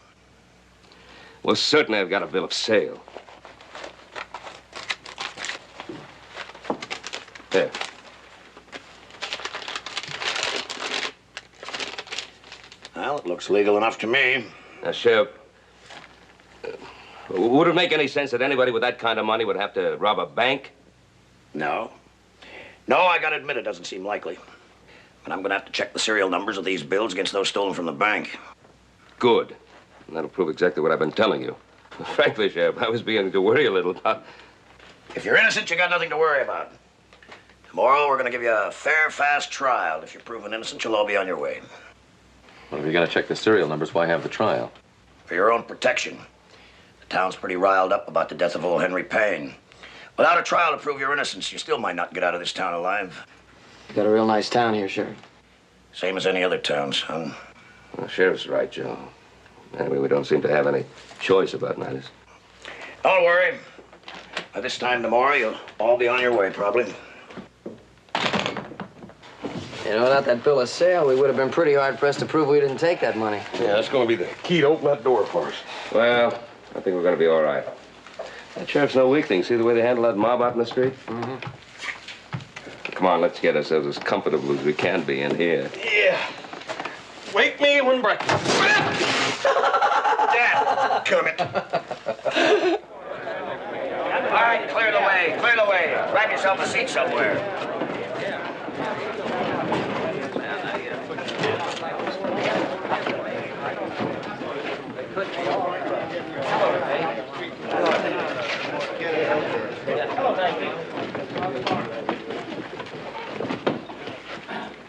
Well, certainly I've got a bill of sale. There. Well, it looks legal enough to me. Now, Sheriff, would it make any sense that anybody with that kind of money would have to rob a bank? No. No, I gotta admit it doesn't seem likely. But I'm gonna have to check the serial numbers of these bills against those stolen from the bank. Good. And that'll prove exactly what I've been telling you. Frankly, Sheriff, I was beginning to worry a little about... If you're innocent, you got nothing to worry about. Tomorrow, we're gonna give you a fair, fast trial. If you're proven innocent, you'll all be on your way. Well, if you're gonna check the serial numbers, why have the trial? For your own protection. The town's pretty riled up about the death of old Henry Payne. Without a trial to prove your innocence, you still might not get out of this town alive. Got a real nice town here, Sheriff. Same as any other town, son. Well, the Sheriff's right, Joe. Anyway, we don't seem to have any choice about matters. Don't worry. By this time tomorrow, you'll all be on your way, probably. You know, without that bill of sale, we would have been pretty hard-pressed to prove we didn't take that money. Yeah, that's going to be the key to open that door for us. Well, I think we're going to be all right. That sheriff's no weakling. See the way they handle that mob out in the street? Mm-hmm. Come on, let's get ourselves as comfortable as we can be in here. Yeah. Wake me when breakfast. Dad, come it. All right, clear the way, clear the way. Grab yourself a seat somewhere.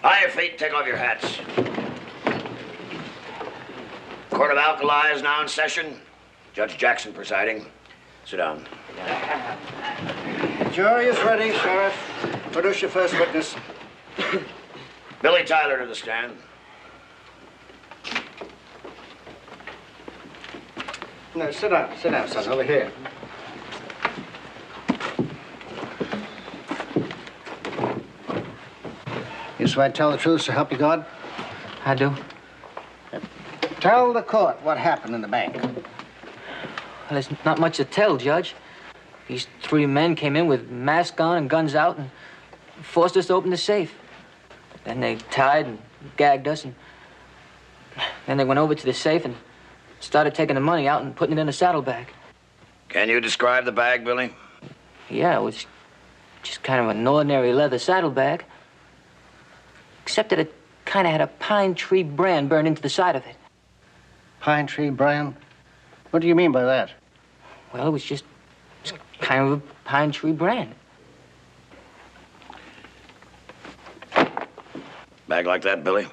On your feet, take off your hats. Court of Alkali is now in session. Judge Jackson presiding. Sit down. Jury is ready, Sheriff. Produce your first witness. Billy Tyler to the stand. No, sit down, son, over here. You swear to tell the truth, so help you God? I do. Tell the court what happened in the bank. Well, there's not much to tell, Judge. These three men came in with masks on and guns out and forced us to open the safe. Then they tied and gagged us, and then they went over to the safe and started taking the money out and putting it in a saddlebag. Can you describe the bag, Billy? Yeah, it was just kind of an ordinary leather saddlebag, except that it kind of had a pine tree brand burned into the side of it. Pine tree brand? What do you mean by that? Well, it was just kind of a pine tree brand. Bag like that, Billy?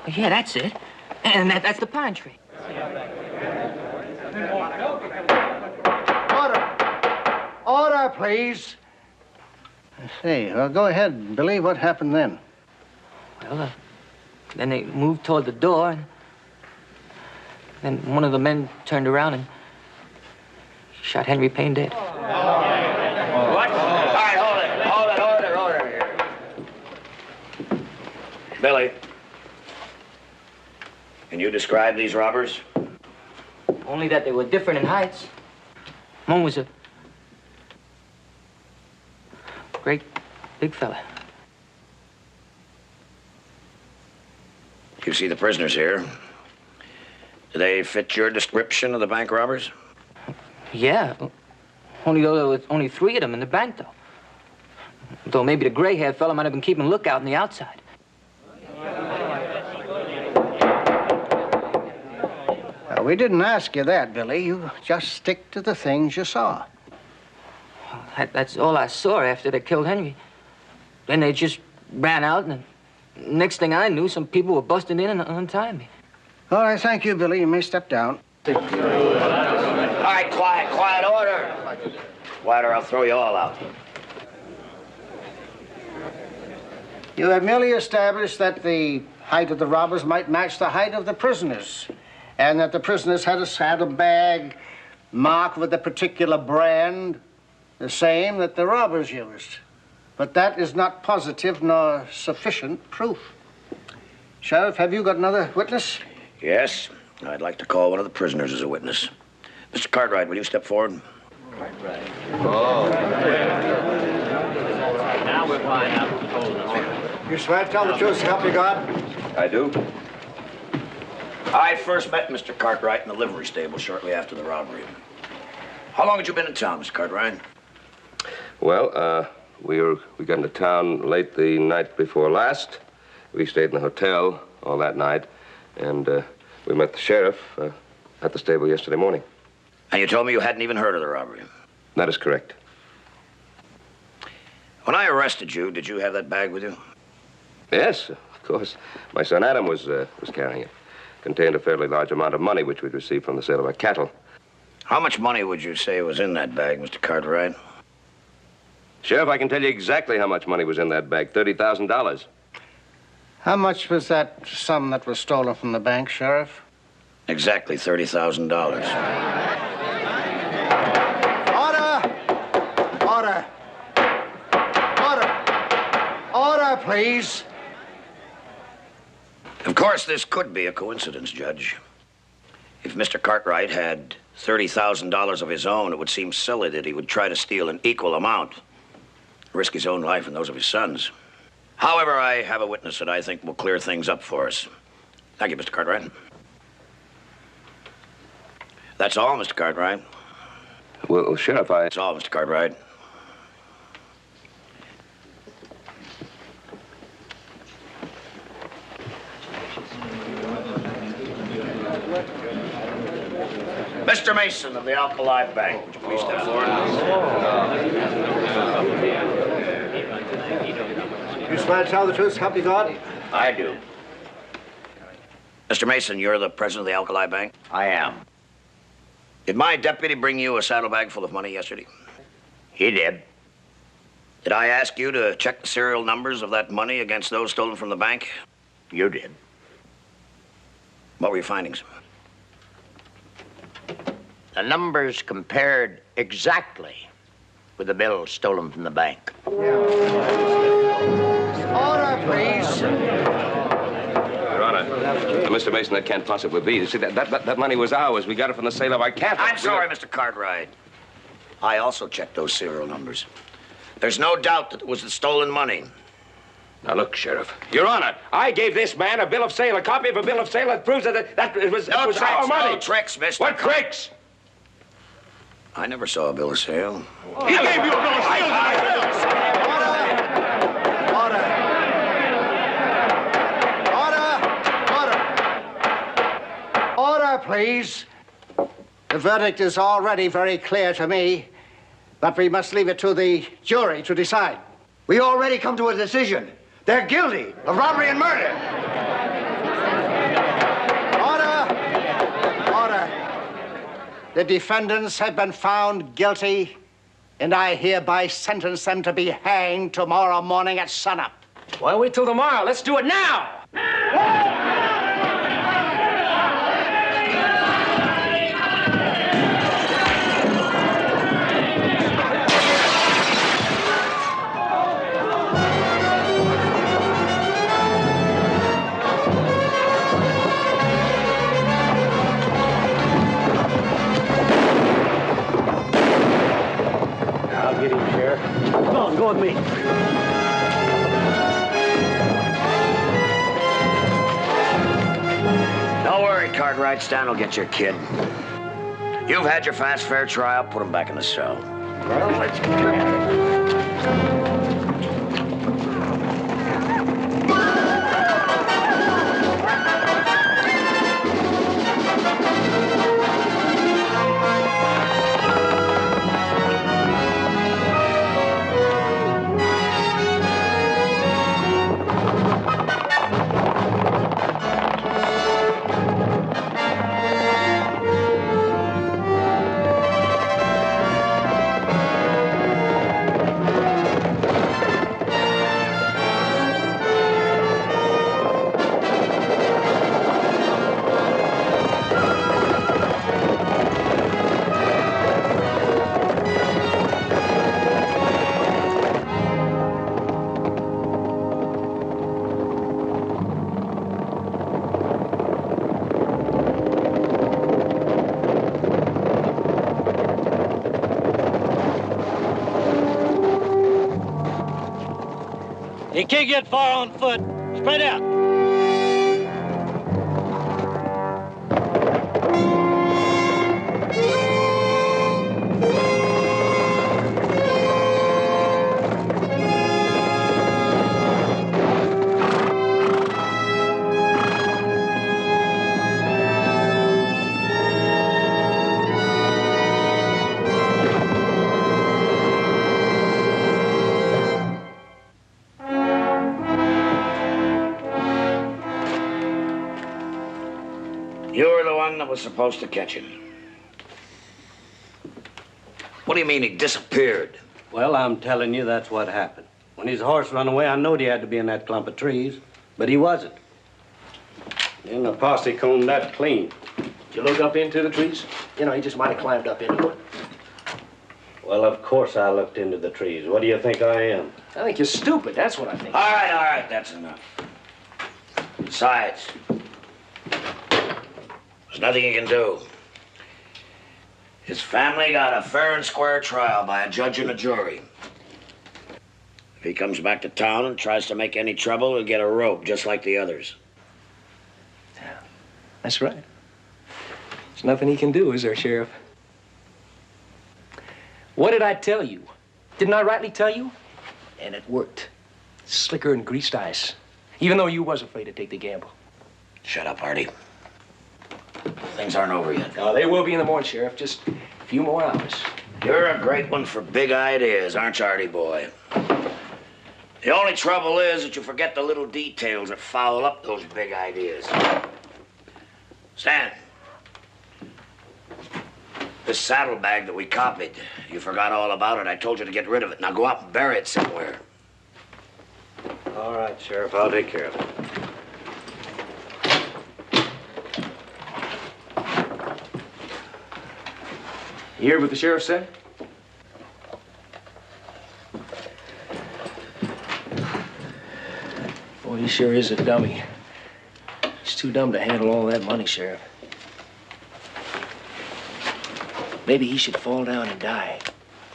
Well, yeah, that's it. And that's the pine tree. Order, please. I see. Well, go ahead, Billy. What happened then? Well, then they moved toward the door, and then one of the men turned around and shot Henry Payne dead. What? All right, hold it. Order here. Billy, can you describe these robbers? Only that they were different in heights. One was a great big fella. You see the prisoners here. Do they fit your description of the bank robbers? Yeah. Only though there was only three of them in the bank, though. Though maybe the gray-haired fella might have been keeping lookout on the outside. We didn't ask you that, Billy. You just stick to the things you saw. That's all I saw after they killed Henry. Then they just ran out, and next thing I knew, some people were busting in and untying me. All right, thank you, Billy. You may step down. All right, quiet, order. Quiet or I'll throw you all out. You have merely established that the height of the robbers might match the height of the prisoners, and that the prisoners had a saddlebag marked with a particular brand, the same that the robbers used. But that is not positive nor sufficient proof. Sheriff, have you got another witness? Yes, I'd like to call one of the prisoners as a witness. Mr. Cartwright, will you step forward? Oh. Now we're flying out. You swear to tell the truth, so help you God? I do. I first met Mr. Cartwright in the livery stable shortly after the robbery. How long had you been in town, Mr. Cartwright? Well, we got into town late the night before last. We stayed in the hotel all that night, and we met the sheriff at the stable yesterday morning. And you told me you hadn't even heard of the robbery. That is correct. When I arrested you, did you have that bag with you? Yes, of course. My son Adam was carrying it. Contained a fairly large amount of money which we'd received from the sale of our cattle. How much money would you say was in that bag, Mr. Cartwright? Sheriff, I can tell you exactly how much money was in that bag. $30,000. How much was that sum that was stolen from the bank, Sheriff? Exactly $30,000. Order! Order, please. Of course, this could be a coincidence, Judge. If Mr. Cartwright had $30,000 of his own, it would seem silly that he would try to steal an equal amount, risk his own life and those of his sons. However, I have a witness that I think will clear things up for us. Thank you, Mr. Cartwright. That's all, Mr. Cartwright. Well, Sheriff, That's all, Mr. Cartwright. Mr. Mason of the Alkali Bank, would you please step forward? You swear to tell the truth, so help you God? I do. Mr. Mason, you're the president of the Alkali Bank? I am. Did my deputy bring you a saddlebag full of money yesterday? He did. Did I ask you to check the serial numbers of that money against those stolen from the bank? You did. What were your findings? The numbers compared exactly with the bills stolen from the bank. Order, please. Your Honor, Mr. Mason, that can't possibly be. You see, that money was ours. We got it from the sale of our cattle. I'm sorry, Mr. Cartwright. I also checked those serial numbers. There's no doubt that it was the stolen money. Now, look, Sheriff. Your Honor, I gave this man a bill of sale, a copy of a bill of sale that proves that it was No tricks, our money. no tricks, mister. What tricks? I never saw a bill of sale. He gave you a bill of sale. Order, please. The verdict is already very clear to me, but we must leave it to the jury to decide. We already come to a decision. They're guilty of robbery and murder. Order. The defendants have been found guilty, and I hereby sentence them to be hanged tomorrow morning at sunup. Why wait till tomorrow? Let's do it now! I'll get him, Sheriff. Come on, go with me. Don't worry, Cartwright. Stan will get your kid. You've had your fast fair trial. Put him back in the cell. Well, let's get it. You can't get far on foot. Spread out. You were the one that was supposed to catch him. What do you mean he disappeared? Well, I'm telling you, that's what happened. When his horse run away, I knowed he had to be in that clump of trees, but he wasn't. Then the posse combed that clean. Did you look up into the trees? You know, he just might have climbed up into it. Well, of course I looked into the trees. What do you think I am? I think you're stupid. That's what I think. All right, that's enough. Besides, there's nothing you can do. His family got a fair and square trial by a judge and a jury. If he comes back to town and tries to make any trouble, he'll get a rope, just like the others. That's right. There's nothing he can do, is there, Sheriff? What did I tell you? Didn't I rightly tell you? And it worked. Slicker than greased ice. Even though you was afraid to take the gamble. Shut up, Artie. Things aren't over yet. No, they will be in the morning, Sheriff. Just a few more hours. You're a great one for big ideas, aren't you, Artie boy? The only trouble is that you forget the little details that foul up those big ideas. Stan. This saddlebag that we copied, you forgot all about it. I told you to get rid of it. Now go out and bury it somewhere. All right, Sheriff, I'll take care of it. You hear what the sheriff said? Boy, he sure is a dummy. He's too dumb to handle all that money, Sheriff. Maybe he should fall down and die.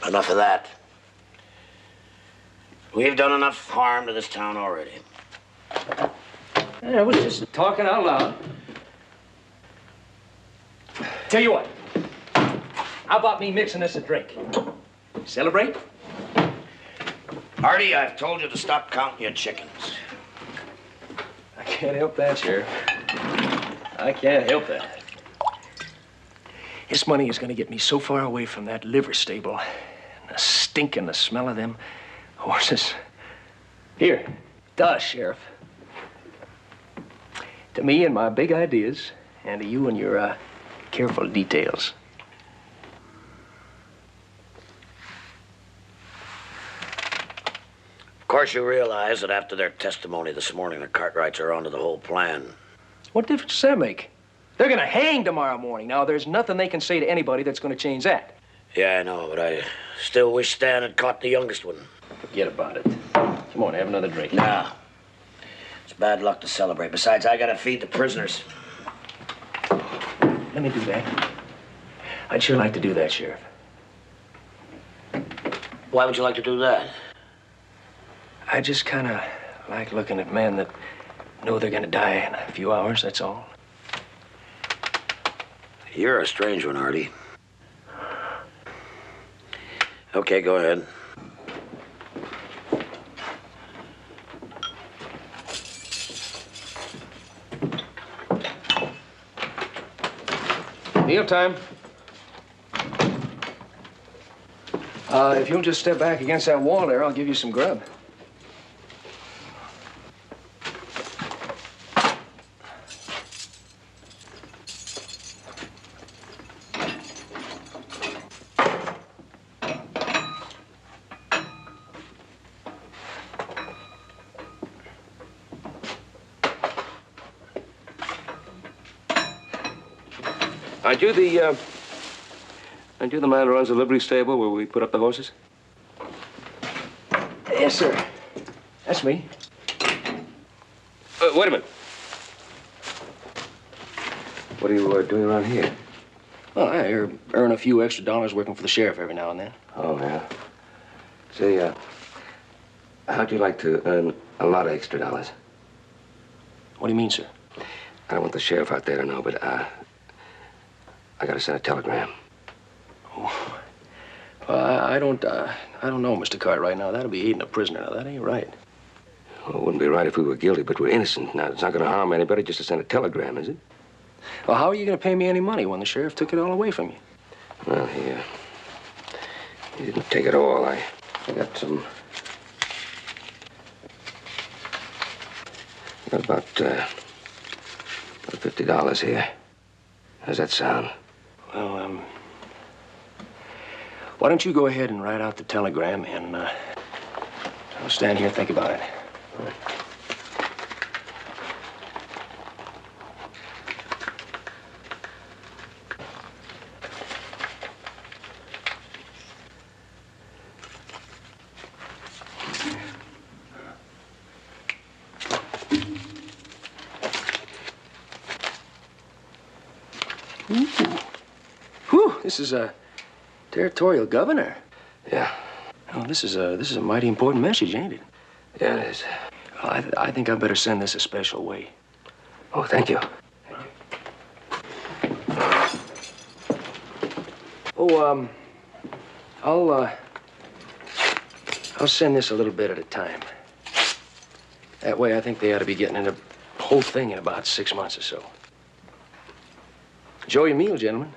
Enough of that. We've done enough harm to this town already. I was just talking out loud. Tell you what. How about me mixing us a drink? Celebrate? Artie, I've told you to stop counting your chickens. I can't help that, Sheriff. I can't help that. This money is going to get me so far away from that liver stable and the stink and the smell of them horses. Here, does, Sheriff. To me and my big ideas, and to you and your careful details. Of course, you realize that after their testimony this morning, the Cartwrights are onto the whole plan. What difference does that make? They're going to hang tomorrow morning. Now, there's nothing they can say to anybody that's going to change that. Yeah, I know, but I still wish Stan had caught the youngest one. Forget about it. Come on, have another drink. Nah. It's bad luck to celebrate. Besides, I got to feed the prisoners. Let me do that. I'd sure like to do that, Sheriff. Why would you like to do that? I just kind of like looking at men that know they're going to die in a few hours, that's all. You're a strange one, Artie. Okay, go ahead. Mealtime. If you'll just step back against that wall there, I'll give you some grub. Aren't you the man who runs the livery stable where we put up the horses? Yes, sir. That's me. Wait a minute. What are you doing around here? Well, I earn a few extra dollars working for the sheriff every now and then. Oh, yeah. Say, how'd you like to earn A lot of extra dollars. What do you mean, sir? I don't want the sheriff out there to know, but I gotta send a telegram. Oh. Well, I don't know, Mr. Cartwright. Now, that'll be aiding a prisoner. Now, that ain't right. Well, it wouldn't be right if we were guilty, but we're innocent. Now, it's not gonna harm anybody just to send a telegram, is it? Well, how are you gonna pay me any money when the sheriff took it all away from you? Well, he didn't take it all. I got some... I got about $50 here. How's that sound? Well, why don't you go ahead and write out the telegram, and I'll stand here and think about it. All right. Whew, this is a territorial governor. Yeah. Oh, this is a mighty important message, ain't it? Yeah, it is. Well, I think I better send this a special way. Oh, thank you. Oh, I'll send this a little bit at a time. That way, I think they ought to be getting the whole thing in about 6 months or so. Enjoy your meal, gentlemen.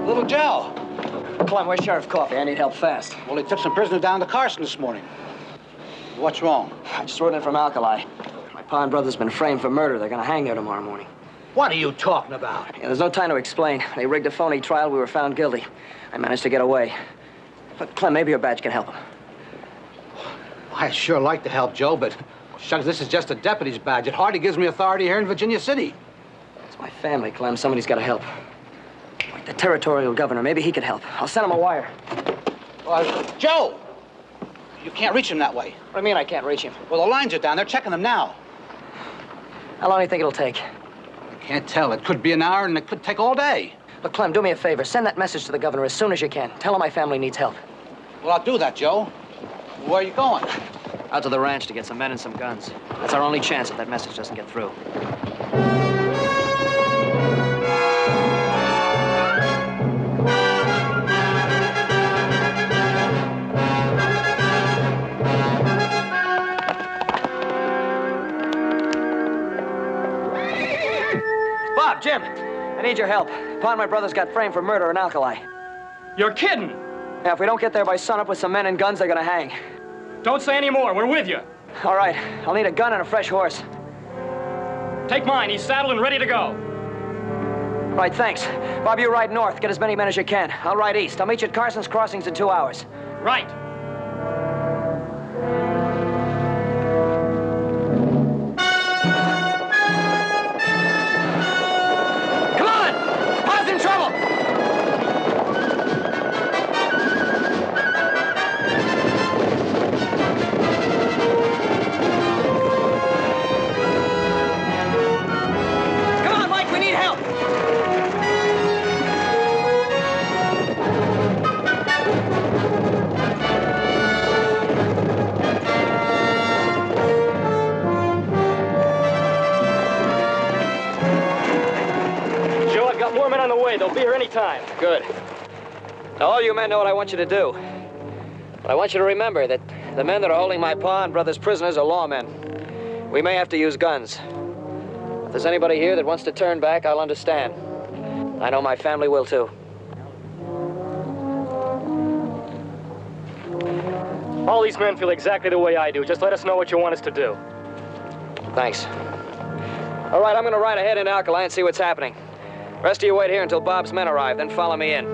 Little Joe. Clem, where's Sheriff Coffey? I need help fast. Well, he took some prisoners down to Carson this morning. What's wrong? I just rode in from Alkali. My pa and brother's been framed for murder. They're gonna hang there tomorrow morning. What are you talking about? Yeah, there's no time to explain. They rigged a phony trial. We were found guilty. I managed to get away. But, Clem, maybe your badge can help him. I'd sure like to help, Joe, but shucks, this is just a deputy's badge. It hardly gives me authority here in Virginia City. It's my family, Clem. Somebody's got to help. Like the territorial governor. Maybe he could help. I'll send him a wire. Joe! You can't reach him that way. What do you mean I can't reach him? Well, the lines are down. They're checking them now. How long do you think it'll take? I can't tell. It could be an hour, and it could take all day. Look, Clem, do me a favor. Send that message to the governor as soon as you can. Tell him my family needs help. Well, I'll do that, Joe. Where are you going? Out to the ranch to get some men and some guns. That's our only chance if that message doesn't get through. Bob, Jim, I need your help. Pa and my brothers got framed for murder in Alkali. You're kidding. Yeah, if we don't get there by sunup with some men and guns, they're gonna hang. Don't say any more. We're with you. All right, I'll need a gun and a fresh horse. Take mine. He's saddled and ready to go. Right, thanks. Bob, you ride north. Get as many men as you can. I'll ride east. I'll meet you at Carson's Crossings in 2 hours. Right. Come on! Pa's in trouble! Come on, Mike, we need help! Joe, I've got more men on the way. They'll be here any time. Good. Now, all you men know what I want you to do. But I want you to remember that the men that are holding my pa and brother's prisoners are lawmen. We may have to use guns. If there's anybody here that wants to turn back, I'll understand. I know my family will, too. All these men feel exactly the way I do. Just let us know what you want us to do. Thanks. All right, I'm gonna ride ahead in Alkali and see what's happening. Rest of you wait here until Bob's men arrive, then follow me in.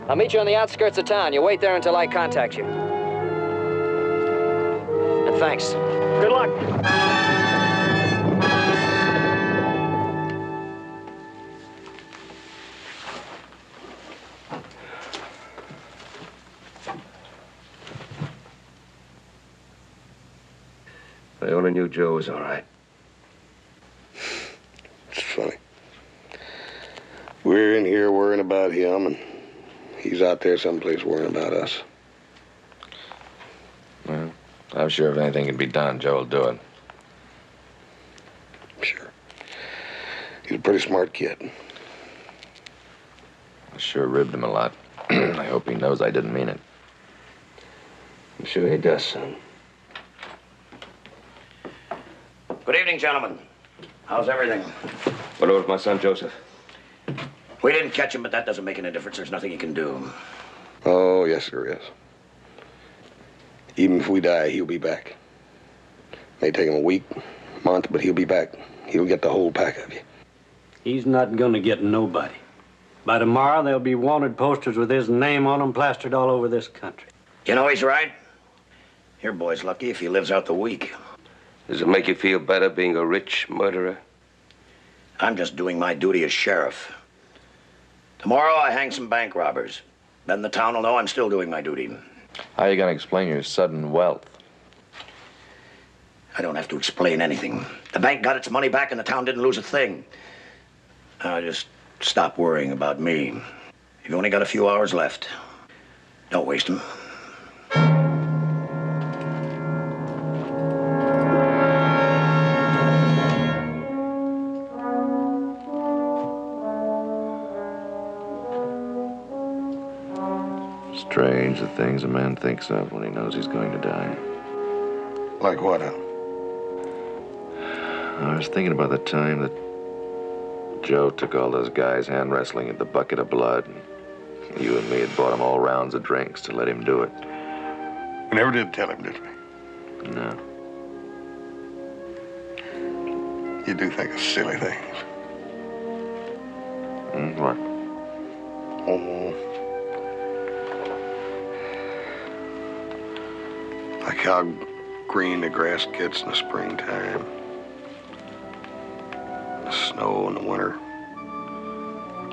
I'll meet you on the outskirts of town. You wait there until I contact you. And thanks. Good luck. I only knew Joe was all right. about him, and he's out there someplace worrying about us. Well, I'm sure if anything can be done, Joe will do it. Sure. He's a pretty smart kid. I sure ribbed him a lot. I hope he knows I didn't mean it. I'm sure he does, son. Good evening, gentlemen. How's everything? What about my son, Joseph? We didn't catch him, but that doesn't make any difference. There's nothing you can do. Oh, yes, there is. Even if we die, he'll be back. May take him a week, month, but he'll be back. He'll get the whole pack of you. He's not gonna get nobody. By tomorrow, there'll be wanted posters with his name on them plastered all over this country. You know he's right. Your boy's lucky if he lives out the week. Does it make you feel better being a rich murderer? I'm just doing my duty as sheriff. Tomorrow, I hang some bank robbers. Then the town will know I'm still doing my duty. How are you going to explain your sudden wealth? I don't have to explain anything. The bank got its money back and the town didn't lose a thing. Now, just stop worrying about me. You've only got a few hours left. Don't waste them. Strange the things a man thinks of when he knows he's going to die. Like what, huh? I was thinking about the time that Joe took all those guys hand wrestling at the Bucket of Blood. And you and me had bought him all rounds of drinks to let him do it. We never did tell him, did we? No. You do think of silly things. What? Oh. Like how green the grass gets in the springtime. The snow in the winter.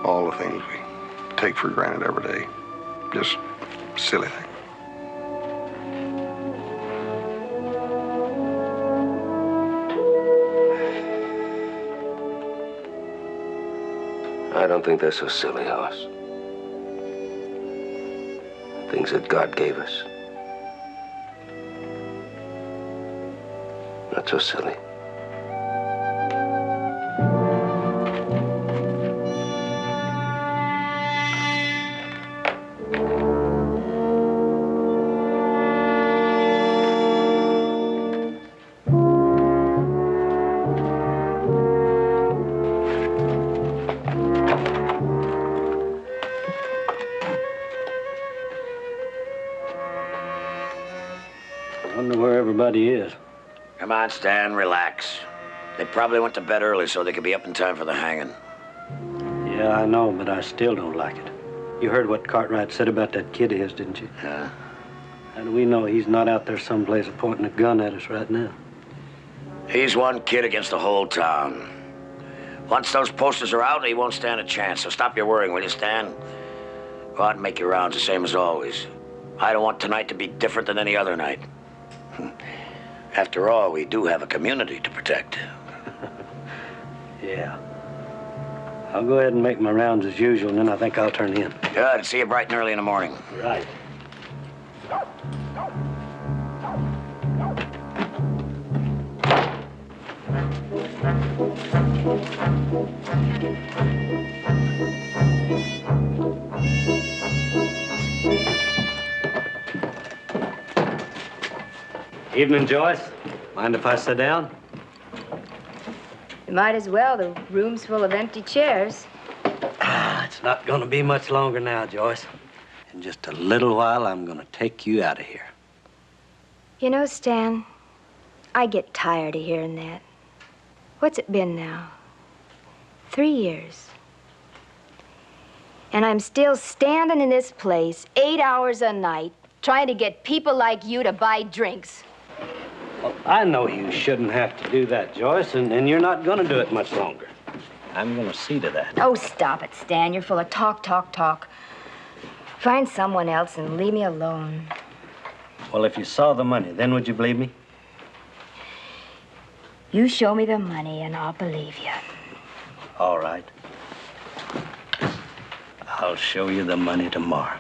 All the things we take for granted every day. Just silly things. I don't think they're so silly, Hoss. Things that God gave us. Not so silly. I wonder where everybody is. Come on, Stan, relax. They probably went to bed early so they could be up in time for the hanging. Yeah, I know, but I still don't like it. You heard what Cartwright said about that kid of his, didn't you? Yeah. How do we know he's not out there someplace pointing a gun at us right now? He's one kid against the whole town. Once those posters are out, he won't stand a chance. So stop your worrying, will you, Stan? Go out and make your rounds the same as always. I don't want tonight to be different than any other night. After all, we do have a community to protect. Yeah. I'll go ahead and make my rounds as usual, and then I think I'll turn in. Good. See you bright and early in the morning. Right. Evening, Joyce. Mind if I sit down? You might as well. The room's full of empty chairs. It's not going to be much longer now, Joyce. In just a little while, I'm going to take you out of here. You know, Stan, I get tired of hearing that. What's it been now? 3 years. And I'm still standing in this place 8 hours a night trying to get people like you to buy drinks. Well, I know you shouldn't have to do that, Joyce, and you're not going to do it much longer. I'm going to see to that. Oh, stop it, Stan. You're full of talk, talk, talk. Find someone else and leave me alone. Well, if you saw the money, then would you believe me? You show me the money and I'll believe you. All right. I'll show you the money tomorrow.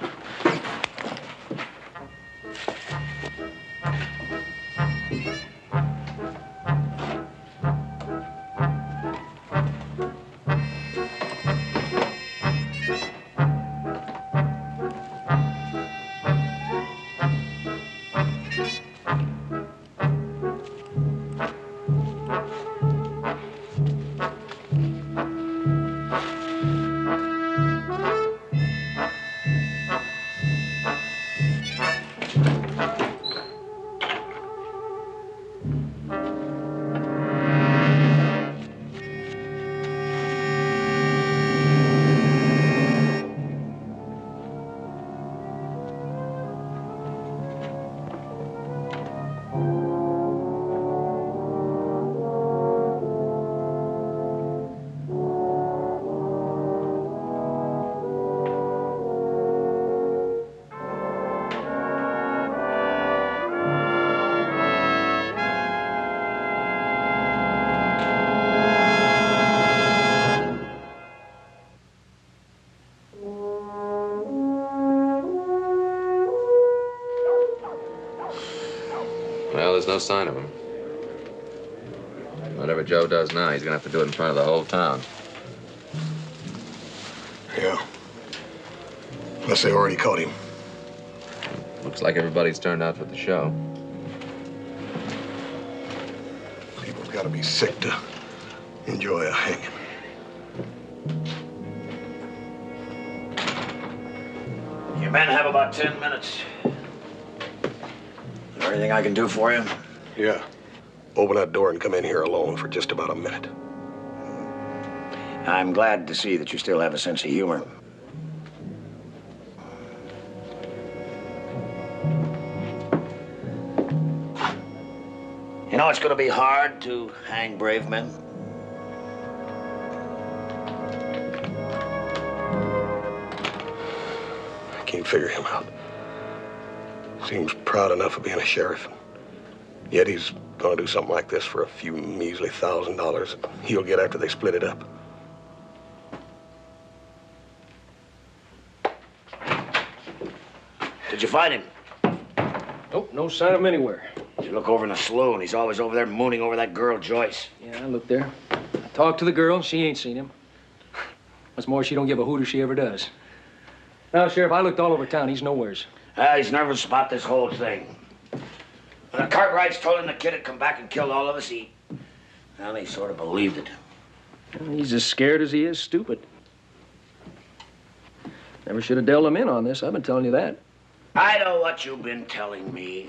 Well, there's no sign of him. Whatever Joe does now, he's gonna have to do it in front of the whole town. Yeah. Unless they already caught him. Looks like everybody's turned out for the show. People's got to be sick to enjoy a hanging. You men have about 10 minutes. Is there anything I can do for you? Yeah. Open that door and come in here alone for just about a minute. I'm glad to see that you still have a sense of humor. You know, it's going to be hard to hang brave men. I can't figure him out. Seems proud enough of being a sheriff. Yet he's gonna do something like this for a few measly $1,000 he'll get after they split it up. Did you find him? Nope, no sign of him anywhere. Did you look over in the saloon? He's always over there mooning over that girl, Joyce. Yeah, I looked there. I talked to the girl. She ain't seen him. What's more, she don't give a hoot if she ever does. Now, Sheriff, I looked all over town. He's nowheres. He's nervous about this whole thing. When the Cartwrights told him the kid had come back and killed all of us, he sort of believed it. Well, he's as scared as he is stupid. Never should have dealt him in on this. I've been telling you that. I know what you've been telling me.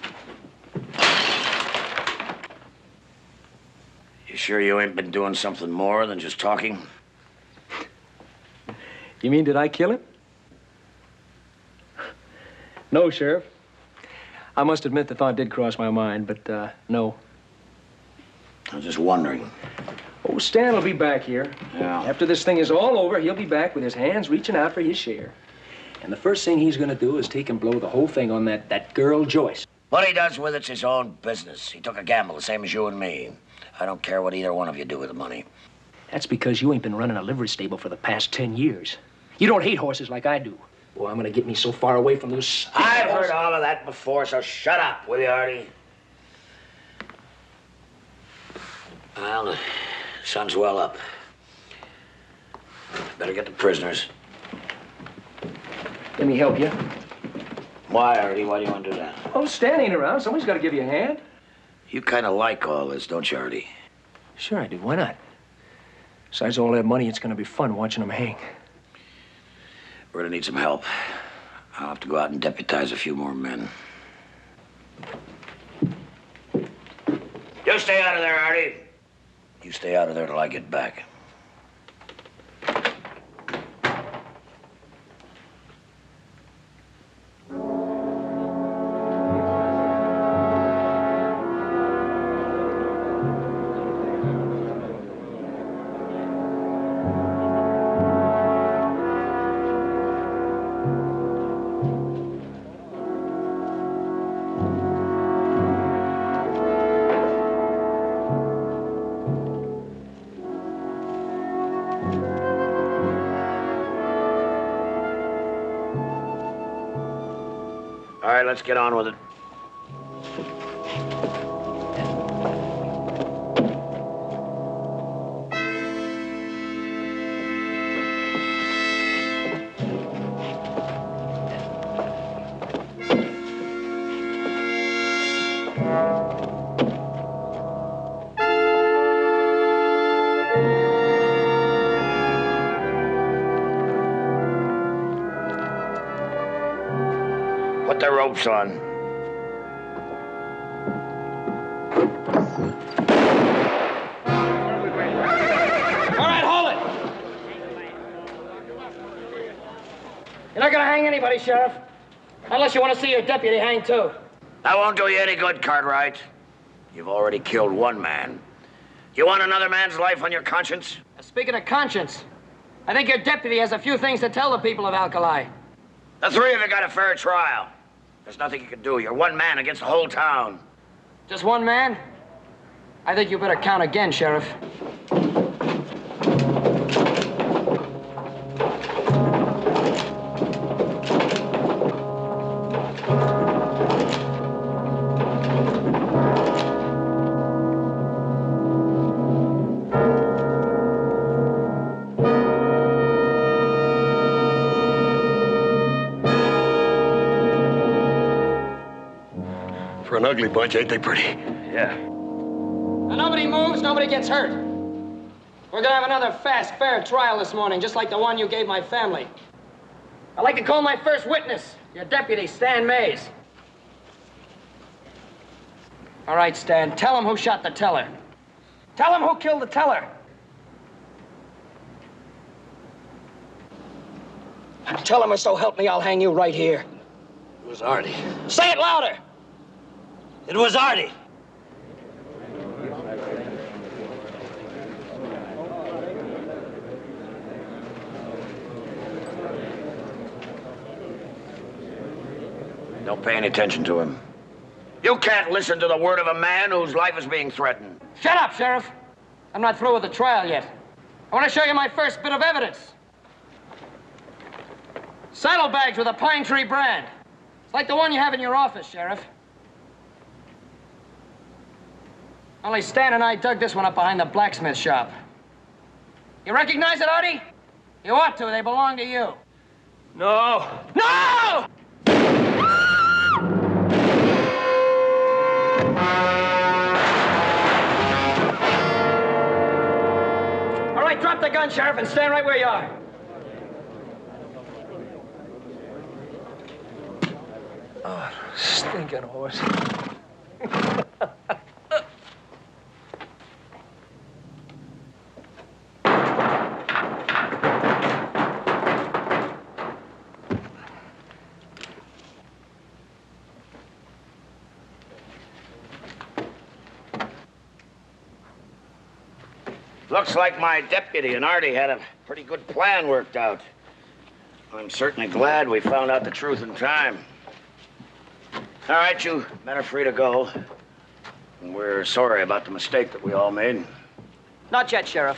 You sure you ain't been doing something more than just talking? You mean, did I kill him? No, Sheriff. I must admit the thought did cross my mind, but no. I was just wondering. Oh, Stan will be back here. Yeah. After this thing is all over, he'll be back with his hands reaching out for his share. And the first thing he's gonna do is take and blow the whole thing on that girl, Joyce. What he does with it's his own business. He took a gamble, the same as you and me. I don't care what either one of you do with the money. That's because you ain't been running a livery stable for the past 10 years. You don't hate horses like I do. Well, I'm gonna get me so far away from those... I've heard all of that before, so shut up, will you, Artie? Well, the sun's well up. Better get the prisoners. Let me help you. Why, Artie? Why do you want to do that? Oh, Stan ain't around. Somebody's got to give you a hand. You kind of like all this, don't you, Artie? Sure I do. Why not? Besides all that money, it's going to be fun watching them hang. We're gonna need some help. I'll have to go out and deputize a few more men. You stay out of there, Artie. You stay out of there till I get back. All right, let's get on with it. Put the ropes on. All right, hold it! You're not gonna hang anybody, Sheriff. Unless you want to see your deputy hang too. That won't do you any good, Cartwright. You've already killed one man. You want another man's life on your conscience? Speaking of conscience, I think your deputy has a few things to tell the people of Alkali. The three of you got a fair trial. There's nothing you can do. You're one man against the whole town. Just one man? I think you better count again, Sheriff. For an ugly bunch, ain't they pretty? Yeah. Now, nobody moves, nobody gets hurt. We're gonna have another fast, fair trial this morning, just like the one you gave my family. I'd like to call my first witness, your deputy, Stan Mays. All right, Stan, tell him who shot the teller. Tell him who killed the teller. Tell him, or so help me, I'll hang you right here. It was Artie. Say it louder! It was Artie. Don't pay any attention to him. You can't listen to the word of a man whose life is being threatened. Shut up, Sheriff. I'm not through with the trial yet. I want to show you my first bit of evidence. Saddlebags with a pine tree brand. It's like the one you have in your office, Sheriff. Only Stan and I dug this one up behind the blacksmith shop. You recognize it, Artie? You ought to. They belong to you. No. No! All right, drop the gun, Sheriff, and stand right where you are. Oh, stinking horse. Looks like my deputy and Artie had a pretty good plan worked out. I'm certainly glad we found out the truth in time. All right, you men are free to go. We're sorry about the mistake that we all made. Not yet, Sheriff.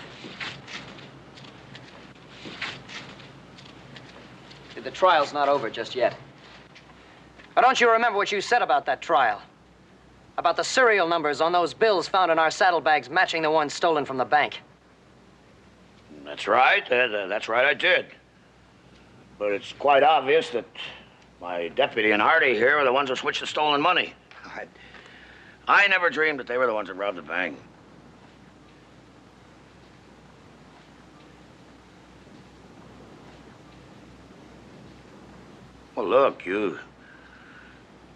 The trial's not over just yet. But don't you remember what you said about that trial? About the serial numbers on those bills found in our saddlebags matching the ones stolen from the bank. That's right. That's right, I did. But it's quite obvious that my deputy and Artie here are the ones who switched the stolen money. I never dreamed that they were the ones that robbed the bank. Well, look, you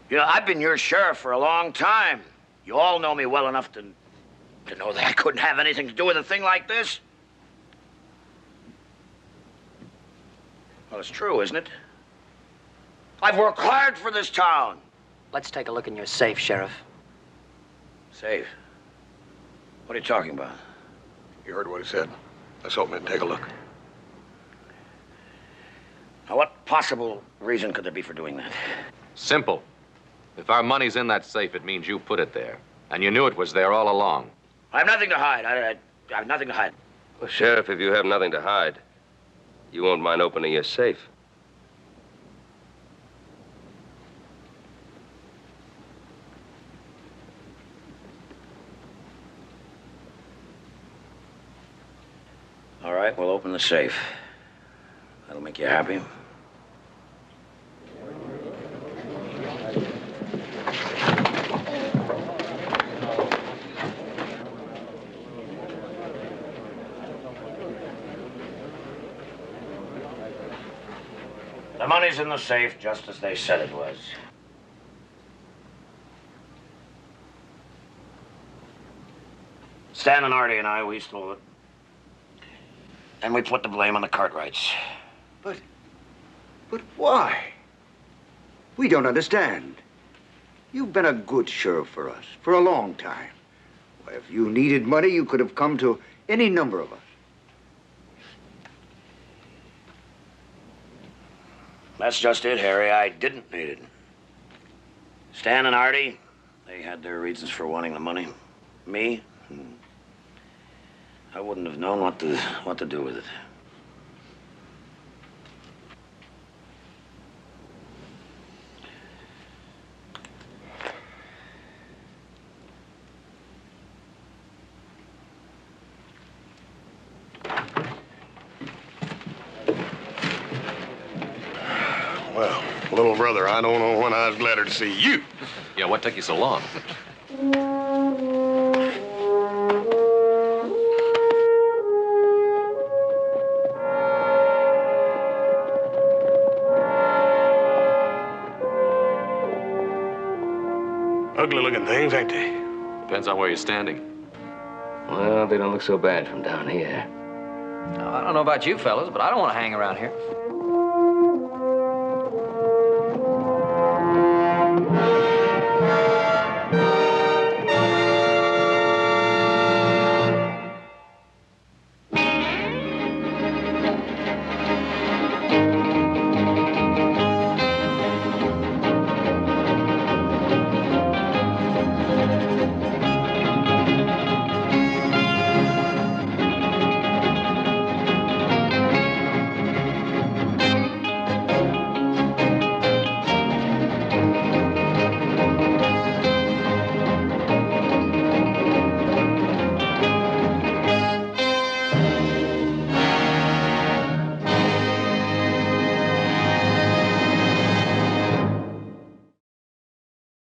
know, I've been your sheriff for a long time. You all know me well enough to know that I couldn't have anything to do with a thing like this. Well, it's true, isn't it? I've worked hard for this town. Let's take a look in your safe, Sheriff. Safe? What are you talking about? You heard what he said. Let's open it and take a look. Now, what possible reason could there be for doing that? Simple. If our money's in that safe, it means you put it there. And you knew it was there all along. I have nothing to hide. I have nothing to hide. Well, Sheriff, if you have nothing to hide, you won't mind opening your safe. right, we'll open the safe. That'll make you happy. The money's in the safe, just as they said it was. Stan and Artie and I, we stole it. And we put the blame on the Cartwrights. But why? We don't understand. You've been a good sheriff for us for a long time. Why, if you needed money, you could have come to any number of us. That's just it, Harry. I didn't need it. Stan and Artie, they had their reasons for wanting the money. Me, I wouldn't have known what to do with it. Well, little brother, I don't know when I was gladder to see you. Yeah, what took you so long? Ugly-looking things, ain't they? Depends on where you're standing. Well, they don't look so bad from down here. Now, I don't know about you fellas, but I don't want to hang around here.